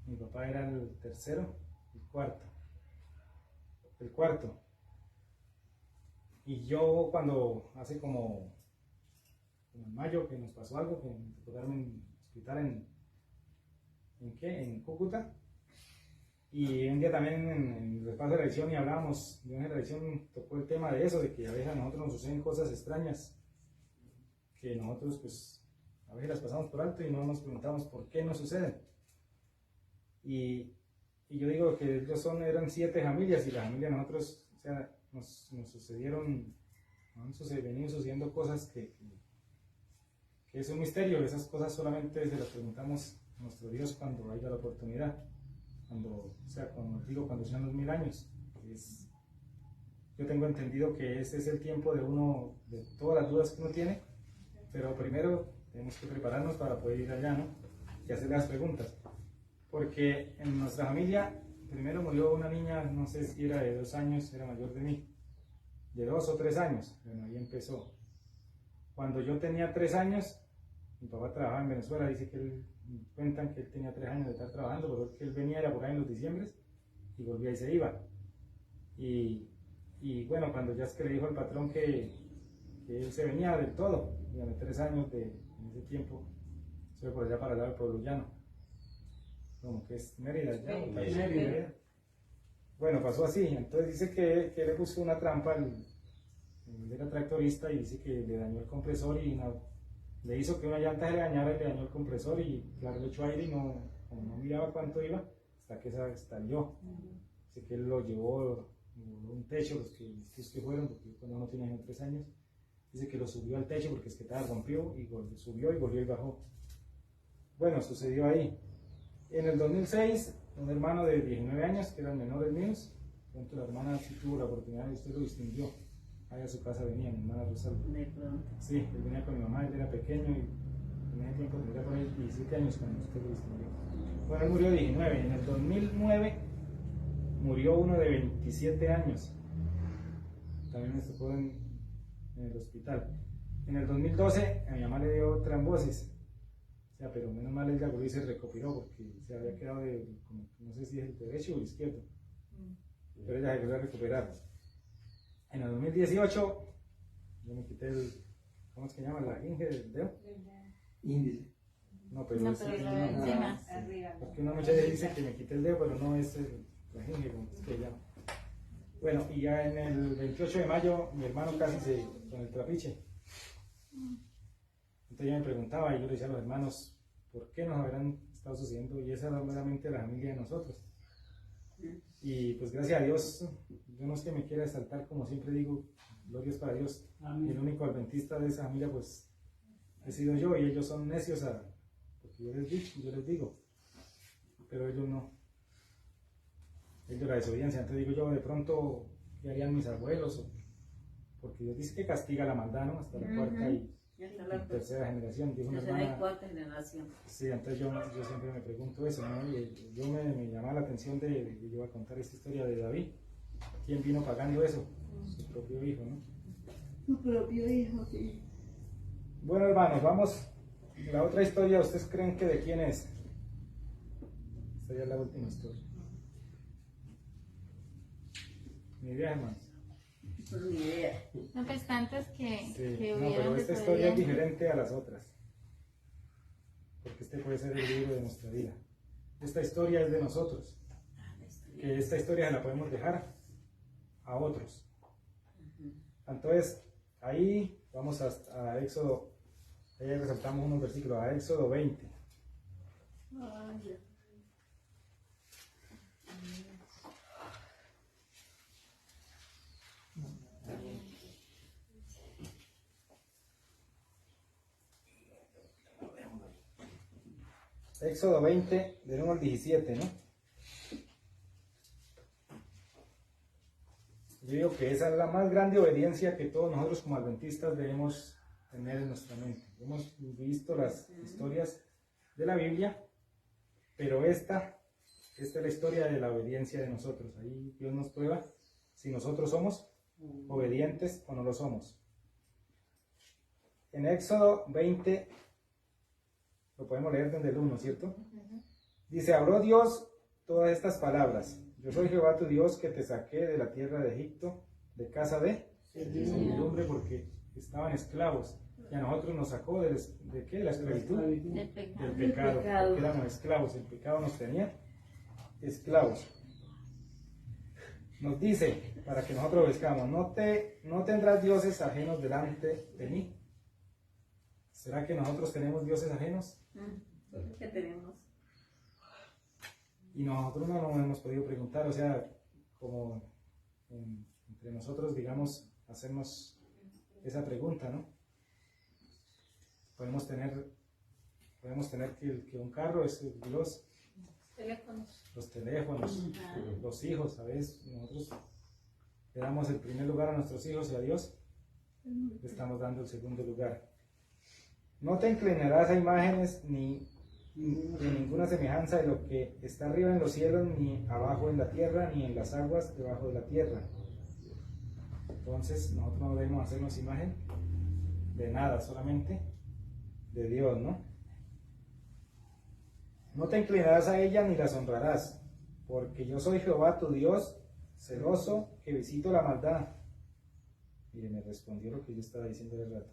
Mi papá era el tercero, el cuarto. Y yo cuando hace como en mayo que nos pasó algo, que me tocó darme en hospital en Cúcuta. Y un día también en el repaso de la lección y hablábamos de una lección, tocó el tema de eso, de que a veces a nosotros nos suceden cosas extrañas, que nosotros pues a veces las pasamos por alto y no nos preguntamos por qué nos suceden. Y yo digo que ellos eran 7 familias y la familia de nosotros, o sea, nos sucedieron, nos han venido sucediendo cosas que es un misterio. Esas cosas solamente se las preguntamos a nuestro Dios cuando haya la oportunidad. Cuando sean los 1000 años. Yo tengo entendido que ese es el tiempo de todas las dudas que uno tiene, pero primero tenemos que prepararnos para poder ir allá, ¿no? Y hacer las preguntas. Porque en nuestra familia, primero murió una niña, no sé si era de 2 años, era mayor de mí, de 2 o 3 años, bueno, ahí empezó. Cuando yo tenía 3 años, mi papá trabajaba en Venezuela, cuentan que él tenía 3 años de estar trabajando, pero que él venía era por ahí en los diciembres y volvía y se iba. Y bueno, cuando ya es que le dijo al patrón que él se venía del todo, y a los 3 años en ese tiempo, se fue por allá para el lado del pueblo llano, como que es Mérida, ya, Mérida. Bueno, pasó así. Entonces dice que le puso una trampa, él era tractorista y dice que le dañó el compresor y le hizo que una llanta se le dañara y le dañó el compresor y claro, le echó aire y no miraba cuánto iba hasta que estalló. Así que él lo llevó a un techo, los que fueron, porque cuando uno tiene 3 años, dice que lo subió al techo porque es que estaba rompido y subió y volvió y bajó. Bueno, sucedió ahí. En el 2006, un hermano de 19 años, que eran menores míos, pronto la hermana sí tuvo la oportunidad y usted lo distinguió. Ahí a su casa venía mi hermana Rosalba. De pronto. Sí, él venía con mi mamá, él era pequeño y en ese tiempo tendría por ahí 17 años cuando usted lo distinguió. Bueno, él murió 19. En el 2009 murió uno de 27 años. También me tocó en el hospital. En el 2012 a mi mamá le dio trombosis. O sea, pero menos mal ella volvió y se recuperó porque se había quedado no sé si es el derecho o el izquierdo. Pero ella se volvió a recuperar. En el 2018 yo me quité ¿cómo es que llama? ¿La inge del dedo? Índice. No, pero No, es pero lo de encima. porque una muchacha dice que me quité el dedo, pero no es la inge, como es que llama. Bueno, y ya en el 28 de mayo mi hermano casi con el trapiche. Entonces yo me preguntaba y yo le decía a los hermanos, ¿por qué nos habrán estado sucediendo? Y esa era verdaderamente la familia de nosotros. Y pues gracias a Dios, yo no es que me quiera exaltar, como siempre digo, gloria es para Dios. Amén. El único adventista de esa familia pues he sido yo y ellos son necios porque yo les digo, pero ellos no. Ellos la desobediencia. Entonces digo yo, de pronto qué harían mis abuelos, porque Dios dice que castiga la maldad, ¿no? Hasta la cuarta y tercera generación. Dijo una hermana, cuarta generación. sí, entonces yo siempre me pregunto eso, ¿no? Y yo me llama la atención yo voy a contar esta historia de David. ¿Quién vino pagando eso? Su propio hijo, ¿no? Su propio hijo, sí. Bueno, hermanos, vamos. La otra historia, ¿ustedes creen que de quién es? Esta ya es la última historia. Ni idea, hermanos. Pues ni idea. No, pues tantas que Sí, no, hubieron pero esta historia es desobediencia. diferente a las otras. Porque este puede ser el libro de nuestra vida. Esta historia es de nosotros. Que esta historia se la podemos dejar a otros. Entonces, ahí vamos a Éxodo, ahí resaltamos unos versículos, a Éxodo 20. Éxodo 20, del 1 al 17, ¿no? Yo digo que esa es la más grande obediencia que todos nosotros como adventistas debemos tener en nuestra mente. Hemos visto las historias de la Biblia, pero esta es la historia de la obediencia de nosotros. Ahí Dios nos prueba si nosotros somos obedientes o no lo somos. En Éxodo 20, lo podemos leer desde el 1, ¿cierto? Dice, habló Dios todas estas palabras. Yo soy Jehová tu Dios que te saqué de la tierra de Egipto, de casa de servidumbre, porque estaban esclavos. Y a nosotros nos sacó ¿de qué? La esclavitud. Del pecado. Del pecado. Porque éramos esclavos. El pecado nos tenía esclavos. Nos dice, para que nosotros obedezcamos, no tendrás dioses ajenos delante de mí. ¿Será que nosotros tenemos dioses ajenos? ¿Qué tenemos? Y nosotros no nos hemos podido preguntar, o sea, como entre nosotros, digamos, hacernos esa pregunta, ¿no? Podemos tener que un carro es Dios, los teléfonos, los hijos, ¿sabes? Nosotros le damos el primer lugar a nuestros hijos y a Dios le estamos dando el segundo lugar. No te inclinarás a imágenes ni de ninguna semejanza de lo que está arriba en los cielos, ni abajo en la tierra, ni en las aguas debajo de la tierra. Entonces nosotros no debemos hacernos imagen de nada, solamente de Dios, ¿no? No te inclinarás a ella ni las honrarás, porque yo soy Jehová tu Dios, celoso, que visito la maldad. Mire, me respondió lo que yo estaba diciendo hace rato.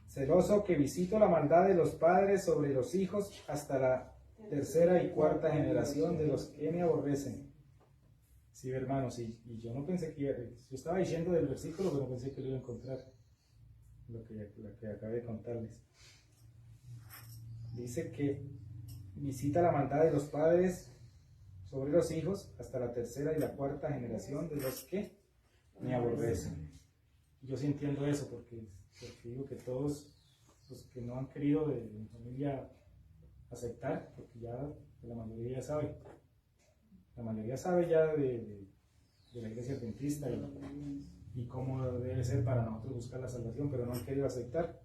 Celoso que visito la maldad de los padres sobre los hijos hasta la tercera y cuarta generación de los que me aborrecen. Sí, hermanos, y yo no pensé yo estaba diciendo del versículo, pero no pensé que lo iba a encontrar, lo que acabé de contarles. Dice que visita la maldad de los padres sobre los hijos hasta la tercera y la cuarta generación de los que me aborrecen. Yo sí entiendo eso, porque digo que todos los que no han querido de mi familia aceptar, porque ya la mayoría ya sabe. La mayoría sabe ya de la iglesia adventista y cómo debe ser para nosotros buscar la salvación, pero no han querido aceptar.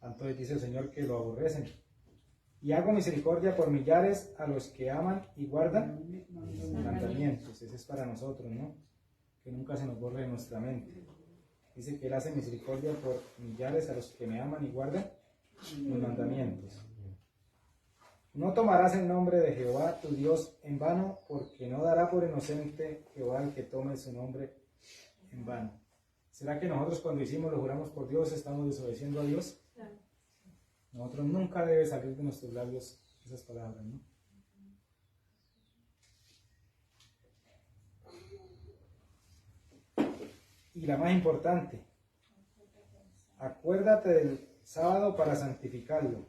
Entonces dice el Señor que lo aborrecen. Y hago misericordia por millares a los que aman y guardan mis mandamientos. Ese es para nosotros, ¿no? Que nunca se nos borre de nuestra mente. Dice que Él hace misericordia por millares a los que me aman y guardan mis mandamientos. No tomarás el nombre de Jehová tu Dios en vano, porque no dará por inocente Jehová el que tome su nombre en vano. ¿Será que nosotros cuando hicimos lo juramos por Dios estamos desobedeciendo a Dios? Nosotros nunca debe salir de nuestros labios esas palabras, ¿no? Y la más importante, acuérdate del sábado para santificarlo.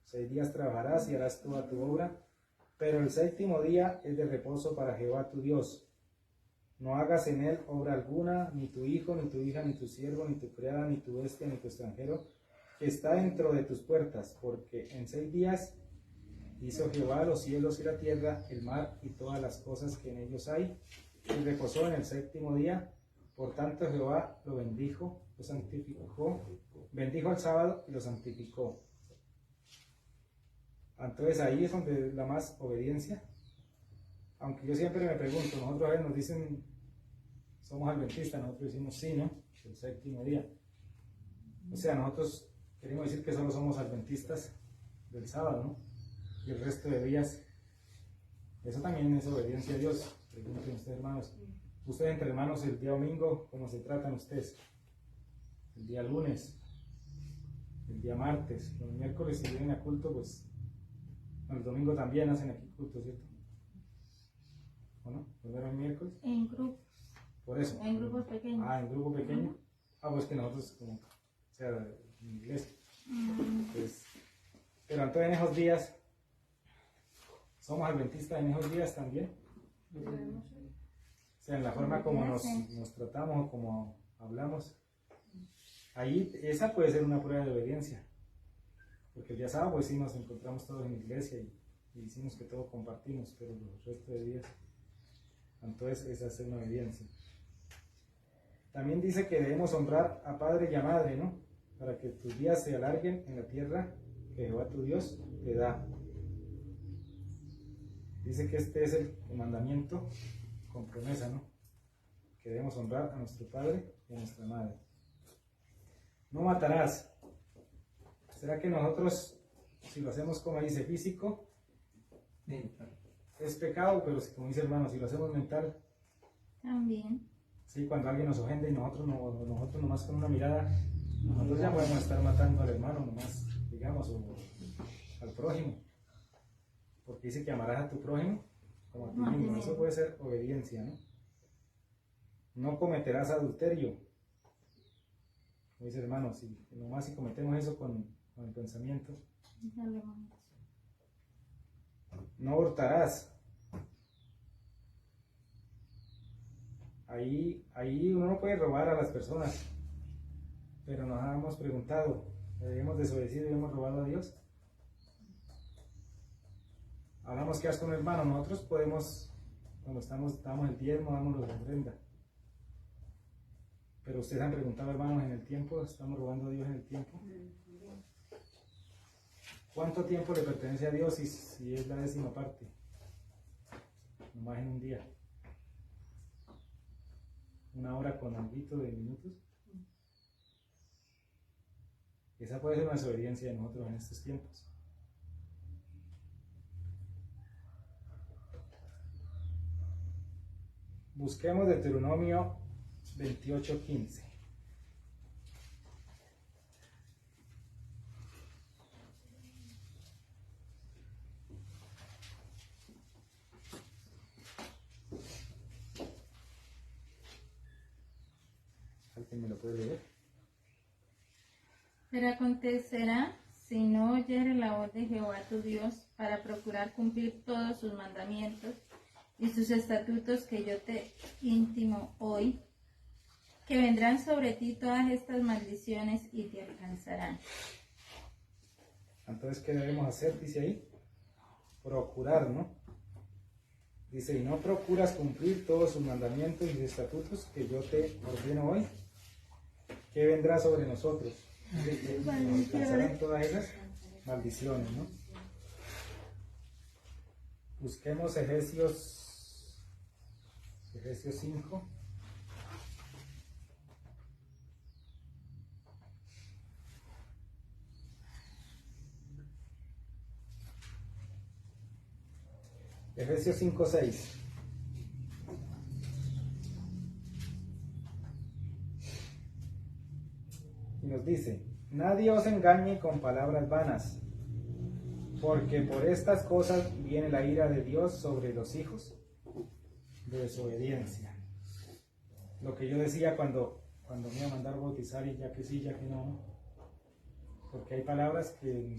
6 días trabajarás y harás toda tu obra, pero el 7º día es de reposo para Jehová tu Dios. No hagas en él obra alguna, ni tu hijo, ni tu hija, ni tu siervo, ni tu criada, ni tu bestia, ni tu extranjero, que está dentro de tus puertas, porque en 6 días Hizo Jehová los cielos y la tierra, el mar y todas las cosas que en ellos hay, y reposó en el séptimo día. Por tanto Jehová lo bendijo, lo santificó, bendijo el sábado y lo santificó. Entonces ahí es donde la más obediencia. Aunque yo siempre me pregunto, nosotros a veces nos dicen, somos adventistas, nosotros decimos sí, ¿no? El séptimo día. O sea, nosotros queremos decir que solo somos adventistas del sábado, ¿no? Y el resto de días, eso también es obediencia a Dios. Pregunten ustedes, hermanos. Ustedes entre hermanos, el día domingo, ¿cómo se tratan ustedes? El día lunes, el día martes, los miércoles si vienen a culto, pues el domingo también hacen aquí culto, ¿cierto? ¿O no? ¿Primero el miércoles? En grupos. Por eso. En grupos pequeños. Ah, en grupo pequeño. Pues que nosotros, como, o sea, en iglesia. Pues, pero entonces en esos días, ¿somos adventistas en esos días también? O sea, en la forma como nos tratamos o como hablamos. Ahí, esa puede ser una prueba de obediencia. Porque el día sábado, pues sí, nos encontramos todos en la iglesia y decimos que todo compartimos, pero los restos de días, entonces esa es una obediencia. También dice que debemos honrar a padre y a madre, ¿no? Para que tus días se alarguen en la tierra que Jehová tu Dios te da. Dice que este es el mandamiento con promesa, ¿no? Que debemos honrar a nuestro padre y a nuestra madre. No matarás. ¿Será que nosotros, si lo hacemos como dice físico, es pecado? Pero como dice hermano, si lo hacemos mental, También. sí, cuando alguien nos ofende y nosotros nomás con una mirada, nosotros ya podemos estar matando al hermano nomás, digamos, o al prójimo. Porque dice que amarás a tu prójimo como a ti mismo. Eso puede ser obediencia, ¿no? No cometerás adulterio. Como dice hermano, nomás si cometemos eso con el pensamiento. No hurtarás. Ahí uno no puede robar a las personas, pero nos hemos preguntado, ¿debemos desobedecido y hemos robado a Dios? Hablamos que con un hermano, nosotros podemos, cuando damos el diezmo, damos la ofrenda. Pero ustedes han preguntado, hermanos, en el tiempo, ¿estamos robando a Dios en el tiempo? ¿Cuánto tiempo le pertenece a Dios si es la 10ª parte? Nomás en un día. 1 hora con algo de minutos. Esa puede ser una desobediencia de nosotros en estos tiempos. Busquemos Deuteronomio 28:15. ¿Alguien me lo puede leer? Pero acontecerá, si no oyeres la voz de Jehová tu Dios, para procurar cumplir todos sus mandamientos y sus estatutos que yo te intimo hoy, que vendrán sobre ti todas estas maldiciones y te alcanzarán. Entonces, ¿qué debemos hacer? Dice ahí, procurar, ¿no? Dice, y no procuras cumplir todos sus mandamientos y estatutos que yo te ordeno hoy, ¿qué vendrá sobre nosotros? Nos alcanzarán todas esas maldiciones, ¿no? Busquemos Efesios 5. Efesios 5:6. Y nos dice, nadie os engañe con palabras vanas, porque por estas cosas viene la ira de Dios sobre los hijos de desobediencia. Lo que yo decía cuando me iba a mandar bautizar y ya que sí, ya que no. Porque hay palabras que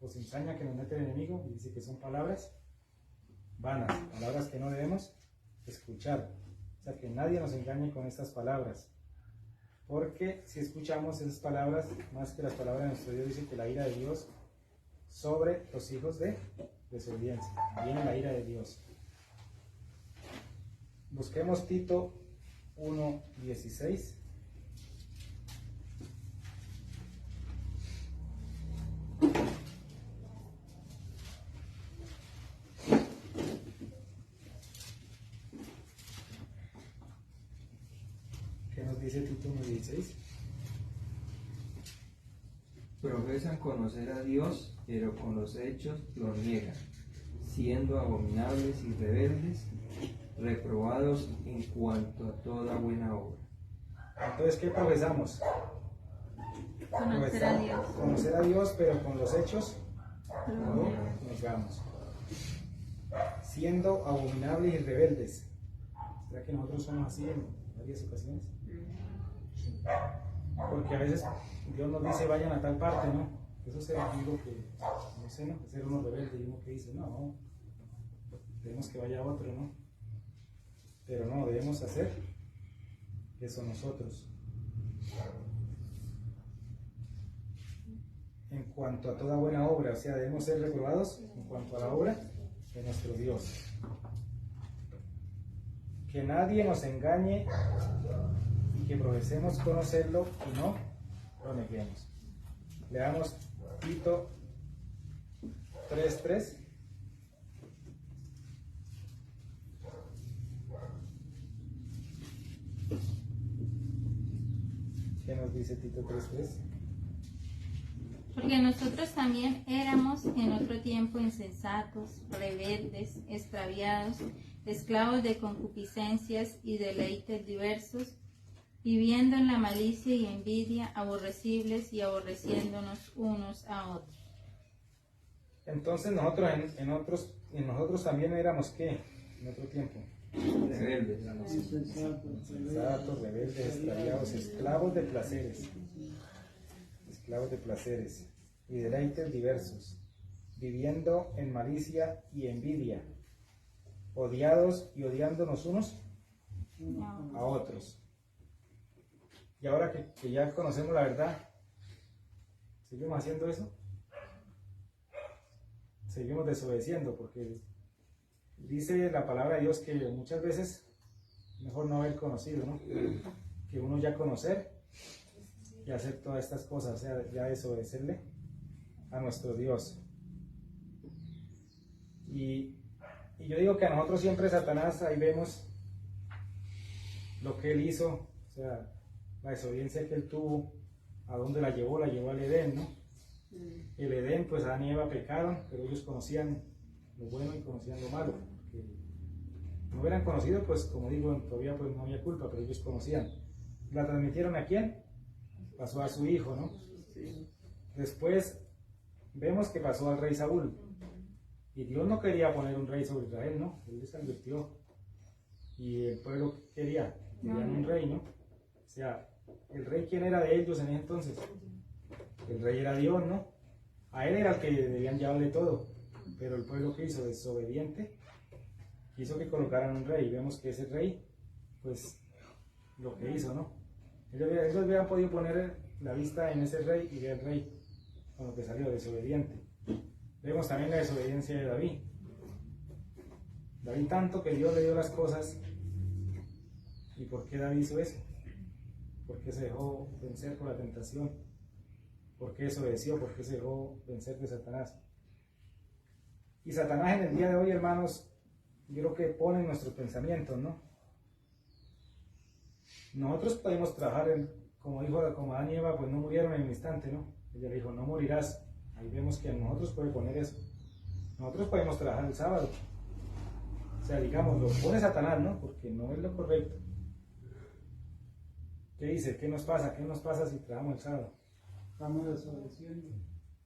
os ensaña, que nos mete el enemigo, y dice que son palabras vanas, palabras que no debemos escuchar. O sea, que nadie nos engañe con estas palabras. Porque si escuchamos esas palabras, más que las palabras de nuestro Dios, dice que la ira de Dios sobre los hijos de desobediencia. Viene la ira de Dios. Busquemos Tito 1:16. ¿Qué nos dice Tito 1:16? Profesan conocer a Dios, pero con los hechos lo niegan, siendo abominables y rebeldes, reprobados en cuanto a toda buena obra. Entonces, ¿qué profesamos? Conocer a Dios. Conocer a Dios, pero con los hechos no negamos. Siendo abominables y rebeldes. ¿Será que nosotros somos así en varias ocasiones? Porque a veces Dios nos dice vayan a tal parte, ¿no? Eso es algo que, no sé, ¿no? Ser uno rebelde y uno que dice, no, tenemos que vaya a otro, ¿no? Pero no, debemos hacer eso nosotros. En cuanto a toda buena obra, o sea, debemos ser reprobados en cuanto a la obra de nuestro Dios. Que nadie nos engañe y que profesemos conocerlo y no lo neguemos. Leamos Tito 3:3. ¿Qué nos dice Tito 3:3? Porque nosotros también éramos en otro tiempo insensatos, rebeldes, extraviados, esclavos de concupiscencias y deleites diversos, viviendo en la malicia y envidia, aborrecibles y aborreciéndonos unos a otros. Entonces nosotros en nosotros también éramos ¿qué? En otro tiempo. Rebeldes. Insensatos, rebeldes, extraviados, esclavos de placeres. Esclavos de placeres y deleites diversos, viviendo en malicia y envidia, odiados y odiándonos unos a otros. Y ahora que ya conocemos la verdad, ¿seguimos haciendo eso? Seguimos desobedeciendo, porque dice la palabra de Dios que muchas veces mejor no haber conocido, ¿no? Que uno ya conocer y hacer todas estas cosas, o sea, ya desobedecerle a nuestro Dios. Y yo digo que a nosotros siempre Satanás, ahí vemos lo que él hizo, o sea, la desobediencia que él tuvo, a dónde la llevó al Edén, ¿no? El Edén, pues Adán y Eva pecaron, pero ellos conocían lo bueno y conocían lo malo. Que no hubieran conocido, pues como digo, todavía pues no había culpa, pero ellos conocían. ¿La transmitieron a quién? Pasó a su hijo, ¿no? Después vemos que pasó al rey Saúl. Y Dios no quería poner un rey sobre Israel, ¿no? Él les advirtió. Y el pueblo querían un rey, ¿no? O sea, ¿el rey quién era de ellos en ese entonces? El rey era Dios, ¿no? A él era el que debían llevarle todo. Pero el pueblo que hizo desobediente, quiso que colocaran un rey. Y vemos que ese rey, pues, lo que hizo, ¿no? Ellos hubieran podido poner la vista en ese rey y ver el rey con lo que salió desobediente. Vemos también la desobediencia de David. David tanto que Dios le dio las cosas. ¿Y por qué David hizo eso? ¿Por qué se dejó vencer por la tentación? ¿Por qué desobedeció? ¿Por qué se dejó vencer de Satanás? Y Satanás en el día de hoy, hermanos, yo creo que pone en nuestros pensamientos, ¿no? Nosotros podemos trabajar, como Adán y Eva, pues no murieron en un instante, ¿no? Ella le dijo, no morirás. Ahí vemos que a nosotros puede poner eso. Nosotros podemos trabajar el sábado. O sea, digamos, lo pone Satanás, ¿no? Porque no es lo correcto. ¿Qué dice? ¿Qué nos pasa? ¿Qué nos pasa si trabajamos el sábado? Estamos desobedeciendo.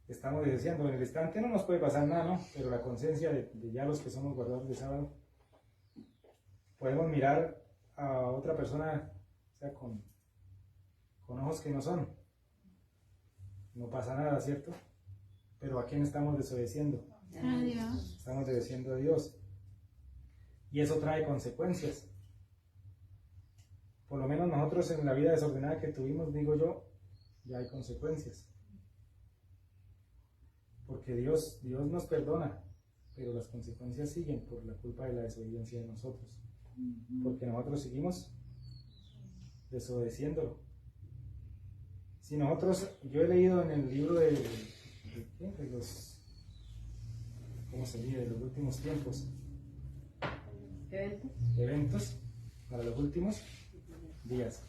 Estamos deseando. En el instante no nos puede pasar nada, ¿no? Pero la conciencia de ya los que somos guardadores de sábado, podemos mirar a otra persona, o sea, con ojos que no son. No pasa nada, ¿cierto? Pero ¿a quién estamos desobedeciendo? A Dios. Estamos obedeciendo a Dios. Y eso trae consecuencias. Por lo menos nosotros en la vida desordenada que tuvimos, digo yo, ya hay consecuencias. porque Dios nos perdona, pero las consecuencias siguen por la culpa de la desobediencia de nosotros, porque nosotros seguimos desobedeciéndolo. Si nosotros, yo he leído en el libro de los, ¿cómo se dice?, de los últimos tiempos, eventos para los últimos días,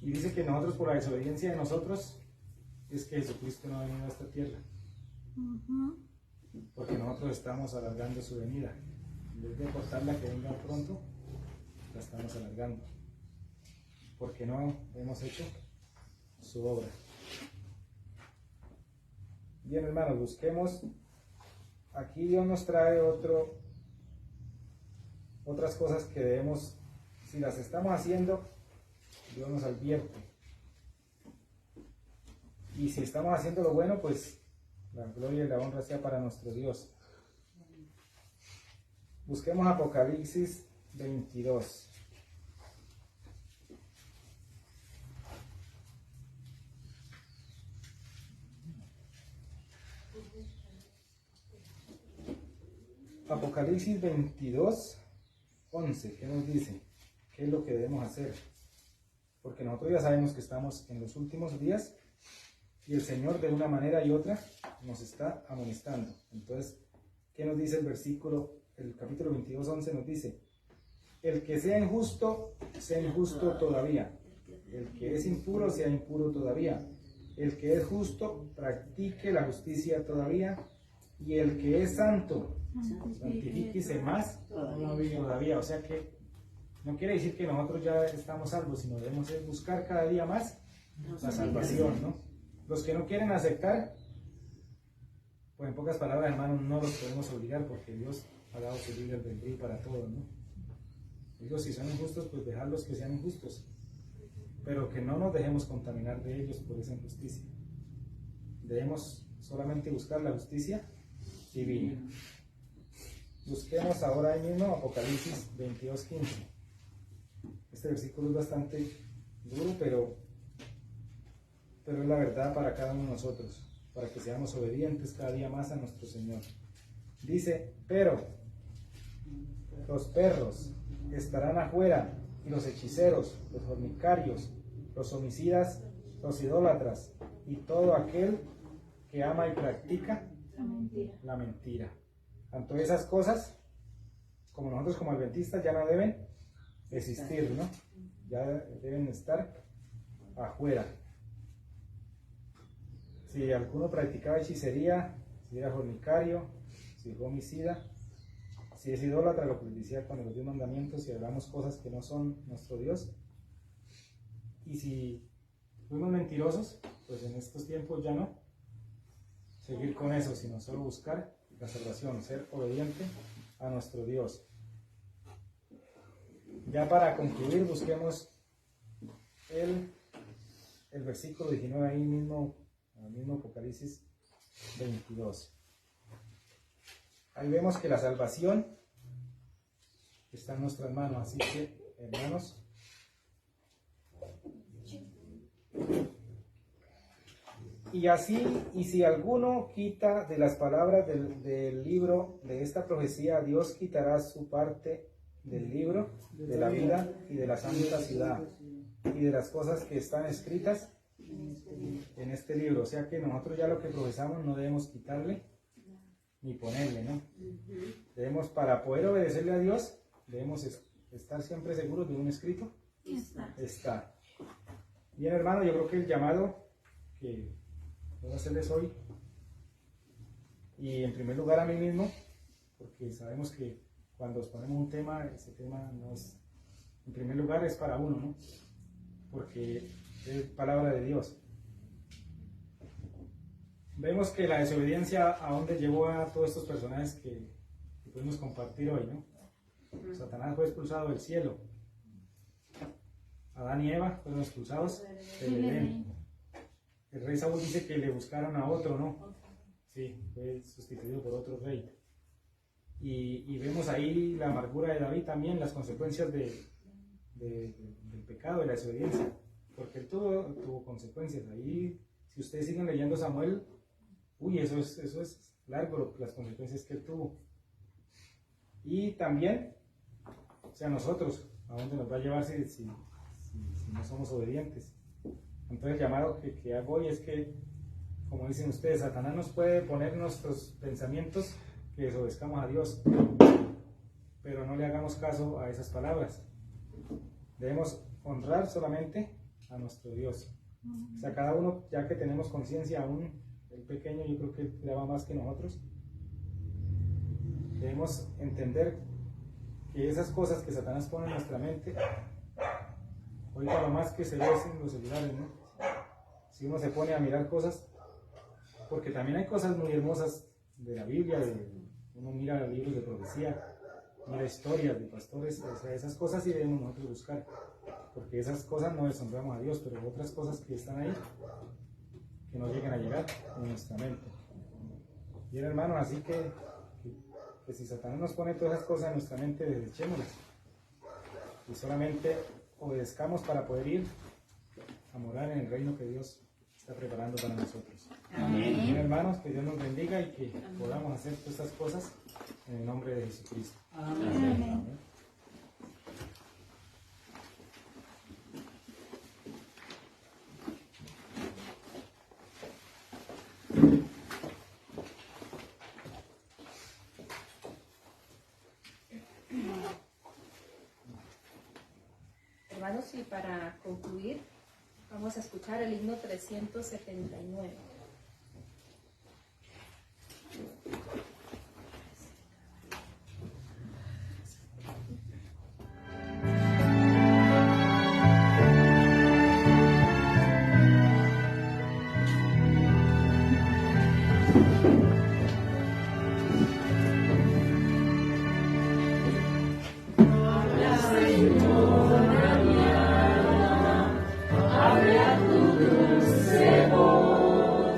y dice que nosotros, por la desobediencia de nosotros, es que Jesucristo no ha venido a esta tierra, porque nosotros estamos alargando su venida. En vez de cortarla que venga pronto, la estamos alargando, porque no hemos hecho su obra. Bien, hermanos, busquemos. Aquí Dios nos trae otras cosas que debemos, si las estamos haciendo, Dios nos advierte. Y si estamos haciendo lo bueno, pues la gloria y la honra sea para nuestro Dios. Busquemos Apocalipsis 22. Apocalipsis 22, 11, ¿qué nos dice? ¿Qué es lo que debemos hacer? Porque nosotros ya sabemos que estamos en los últimos días y el Señor de una manera y otra nos está amonestando. Entonces, ¿qué nos dice el versículo? El capítulo 22, 11 nos dice: el que sea injusto todavía. El que es impuro, sea impuro todavía. El que es justo, practique la justicia todavía. Y el que es santo, santifíquese más todavía. O sea que no quiere decir que nosotros ya estamos salvos, sino debemos buscar cada día más la salvación, ¿no? Los que no quieren aceptar, pues en pocas palabras, hermanos, no los podemos obligar, porque Dios ha dado su libre albedrío para todos, ¿no? Ellos, si son injustos, pues dejarlos que sean injustos, pero que no nos dejemos contaminar de ellos por esa injusticia. Debemos solamente buscar la justicia divina. Busquemos ahora ahí mismo Apocalipsis 22:15. Este versículo es bastante duro, pero es la verdad para cada uno de nosotros, para que seamos obedientes cada día más a nuestro Señor. Dice: pero los perros estarán afuera, y los hechiceros, los fornicarios, los homicidas, los idólatras, y todo aquel que ama y practica la mentira. Tanto esas cosas, como nosotros como adventistas, ya no deben existir, ¿no? Ya deben estar afuera. Si alguno practicaba hechicería, si era fornicario, si fue homicida, si es idólatra, lo que les decía con los 10 mandamientos, si hablamos cosas que no son nuestro Dios, y si fuimos mentirosos, pues en estos tiempos ya no seguir con eso, sino solo buscar la salvación, ser obediente a nuestro Dios. Ya para concluir, busquemos el versículo 19 ahí mismo, el mismo Apocalipsis 22. Ahí vemos que la salvación está en nuestras manos, así que, hermanos, y si alguno quita de las palabras del libro de esta profecía, Dios quitará su parte del libro de la vida y de la santa ciudad y de las cosas que están escritas en este libro. O sea que nosotros ya lo que profesamos no debemos quitarle ni ponerle, ¿no? Debemos, para poder obedecerle a Dios, debemos estar siempre seguros de un escrito. Está. Bien, hermano, yo creo que el llamado que voy a hacerles hoy, y en primer lugar a mí mismo, porque sabemos que cuando exponemos un tema, ese tema no es, en primer lugar es para uno, ¿no? Porque es palabra de Dios. Vemos que la desobediencia a dónde llevó a todos estos personajes que podemos compartir hoy, ¿no? Satanás fue expulsado del cielo. Adán y Eva fueron expulsados del Edén. El rey Saúl dice que le buscaron a otro, ¿no? Sí, fue sustituido por otro rey. Y vemos ahí la amargura de David también, las consecuencias del pecado, de la desobediencia. Porque él tuvo consecuencias. Ahí, si ustedes siguen leyendo Samuel, uy, eso es largo, las consecuencias que tuvo. Y también, o sea, nosotros, ¿a dónde nos va a llevar si no somos obedientes? Entonces el llamado que hago hoy es que, como dicen ustedes, Satanás nos puede poner nuestros pensamientos que desobedezcamos a Dios, pero no le hagamos caso a esas palabras. Debemos honrar solamente a nuestro Dios. O sea, cada uno, ya que tenemos conciencia, aún el pequeño, yo creo que él le va más que nosotros, debemos entender que esas cosas que Satanás pone en nuestra mente, ahorita lo más que se ve es en los celulares, ¿no? Si uno se pone a mirar cosas, porque también hay cosas muy hermosas de la Biblia, uno mira libros de profecía, mira historias de pastores, o sea, esas cosas sí debemos nosotros buscar, porque esas cosas no deshonramos a Dios, pero otras cosas que están ahí, que no lleguen a llegar en nuestra mente. Bien, hermanos, así que si Satanás nos pone todas esas cosas en nuestra mente, desechémoslas y solamente obedezcamos para poder ir a morar en el reino que Dios está preparando para nosotros. Amén. Bien, hermanos, que Dios nos bendiga y que podamos hacer todas estas cosas en el nombre de Jesucristo. Amén. Hermanos, y para concluir, vamos a escuchar el himno 379. Habla tu dulce voz.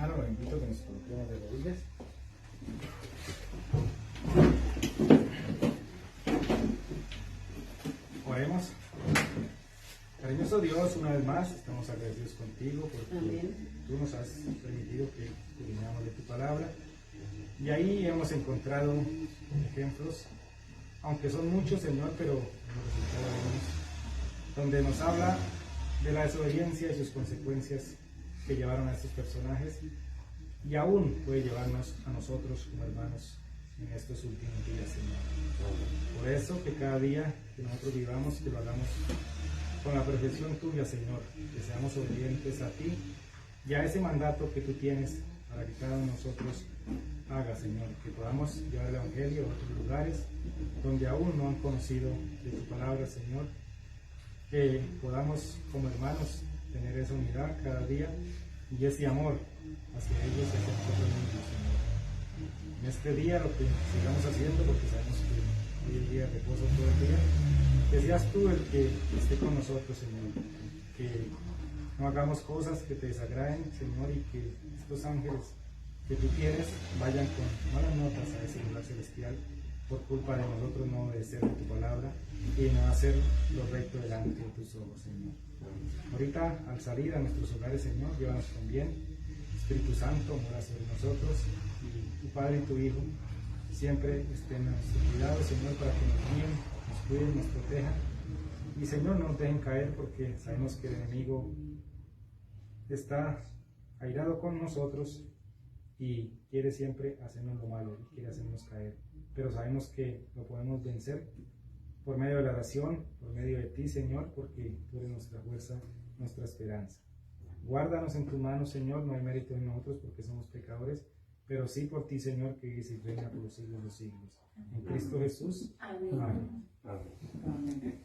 Hermano, lo invito a que nos coloquemos de rodillas. Oremos. Cariñoso Dios, una vez más estamos agradecidos contigo porque Amén. tú nos has permitido que terminamos de tu palabra y ahí hemos encontrado ejemplos, aunque son muchos, Señor, pero hemos resultado algunos, donde nos habla de la desobediencia y sus consecuencias que llevaron a estos personajes y aún puede llevarnos a nosotros como hermanos en estos últimos días, Señor. Por eso que cada día que nosotros vivamos, que lo hagamos con la perfección tuya, Señor, que seamos obedientes a ti y a ese mandato que tú tienes para que cada uno de nosotros haga, Señor, que podamos llevar el Evangelio a otros lugares donde aún no han conocido de tu palabra, Señor, que podamos como hermanos tener esa unidad cada día y ese amor hacia ellos y hacia nosotros mismos, Señor. En este día lo que sigamos haciendo, porque sabemos que hoy es día de reposo todo el día, que seas tú el que esté con nosotros, Señor, que no hagamos cosas que te desagraden, Señor, y que estos ángeles que tú tienes vayan con malas notas a ese lugar celestial por culpa de nosotros no obedecer de tu palabra y no hacer lo recto delante de tus ojos, Señor. Ahorita, al salir a nuestros hogares, Señor, llévanos con bien. Espíritu Santo, mora sobre nosotros y tu Padre y tu Hijo siempre estén a nuestro cuidado, Señor, para que nos guíen, nos cuiden, nos protejan. Y, Señor, no nos dejen caer porque sabemos que el enemigo está airado con nosotros y quiere siempre hacernos lo malo y quiere hacernos caer. Pero sabemos que lo podemos vencer por medio de la oración, por medio de ti, Señor, porque tú eres nuestra fuerza, nuestra esperanza. Guárdanos en tus manos, Señor, no hay mérito en nosotros porque somos pecadores, pero sí por ti, Señor, que vives y reina por los siglos de los siglos. En Cristo Jesús. Amén. Amén. Amén.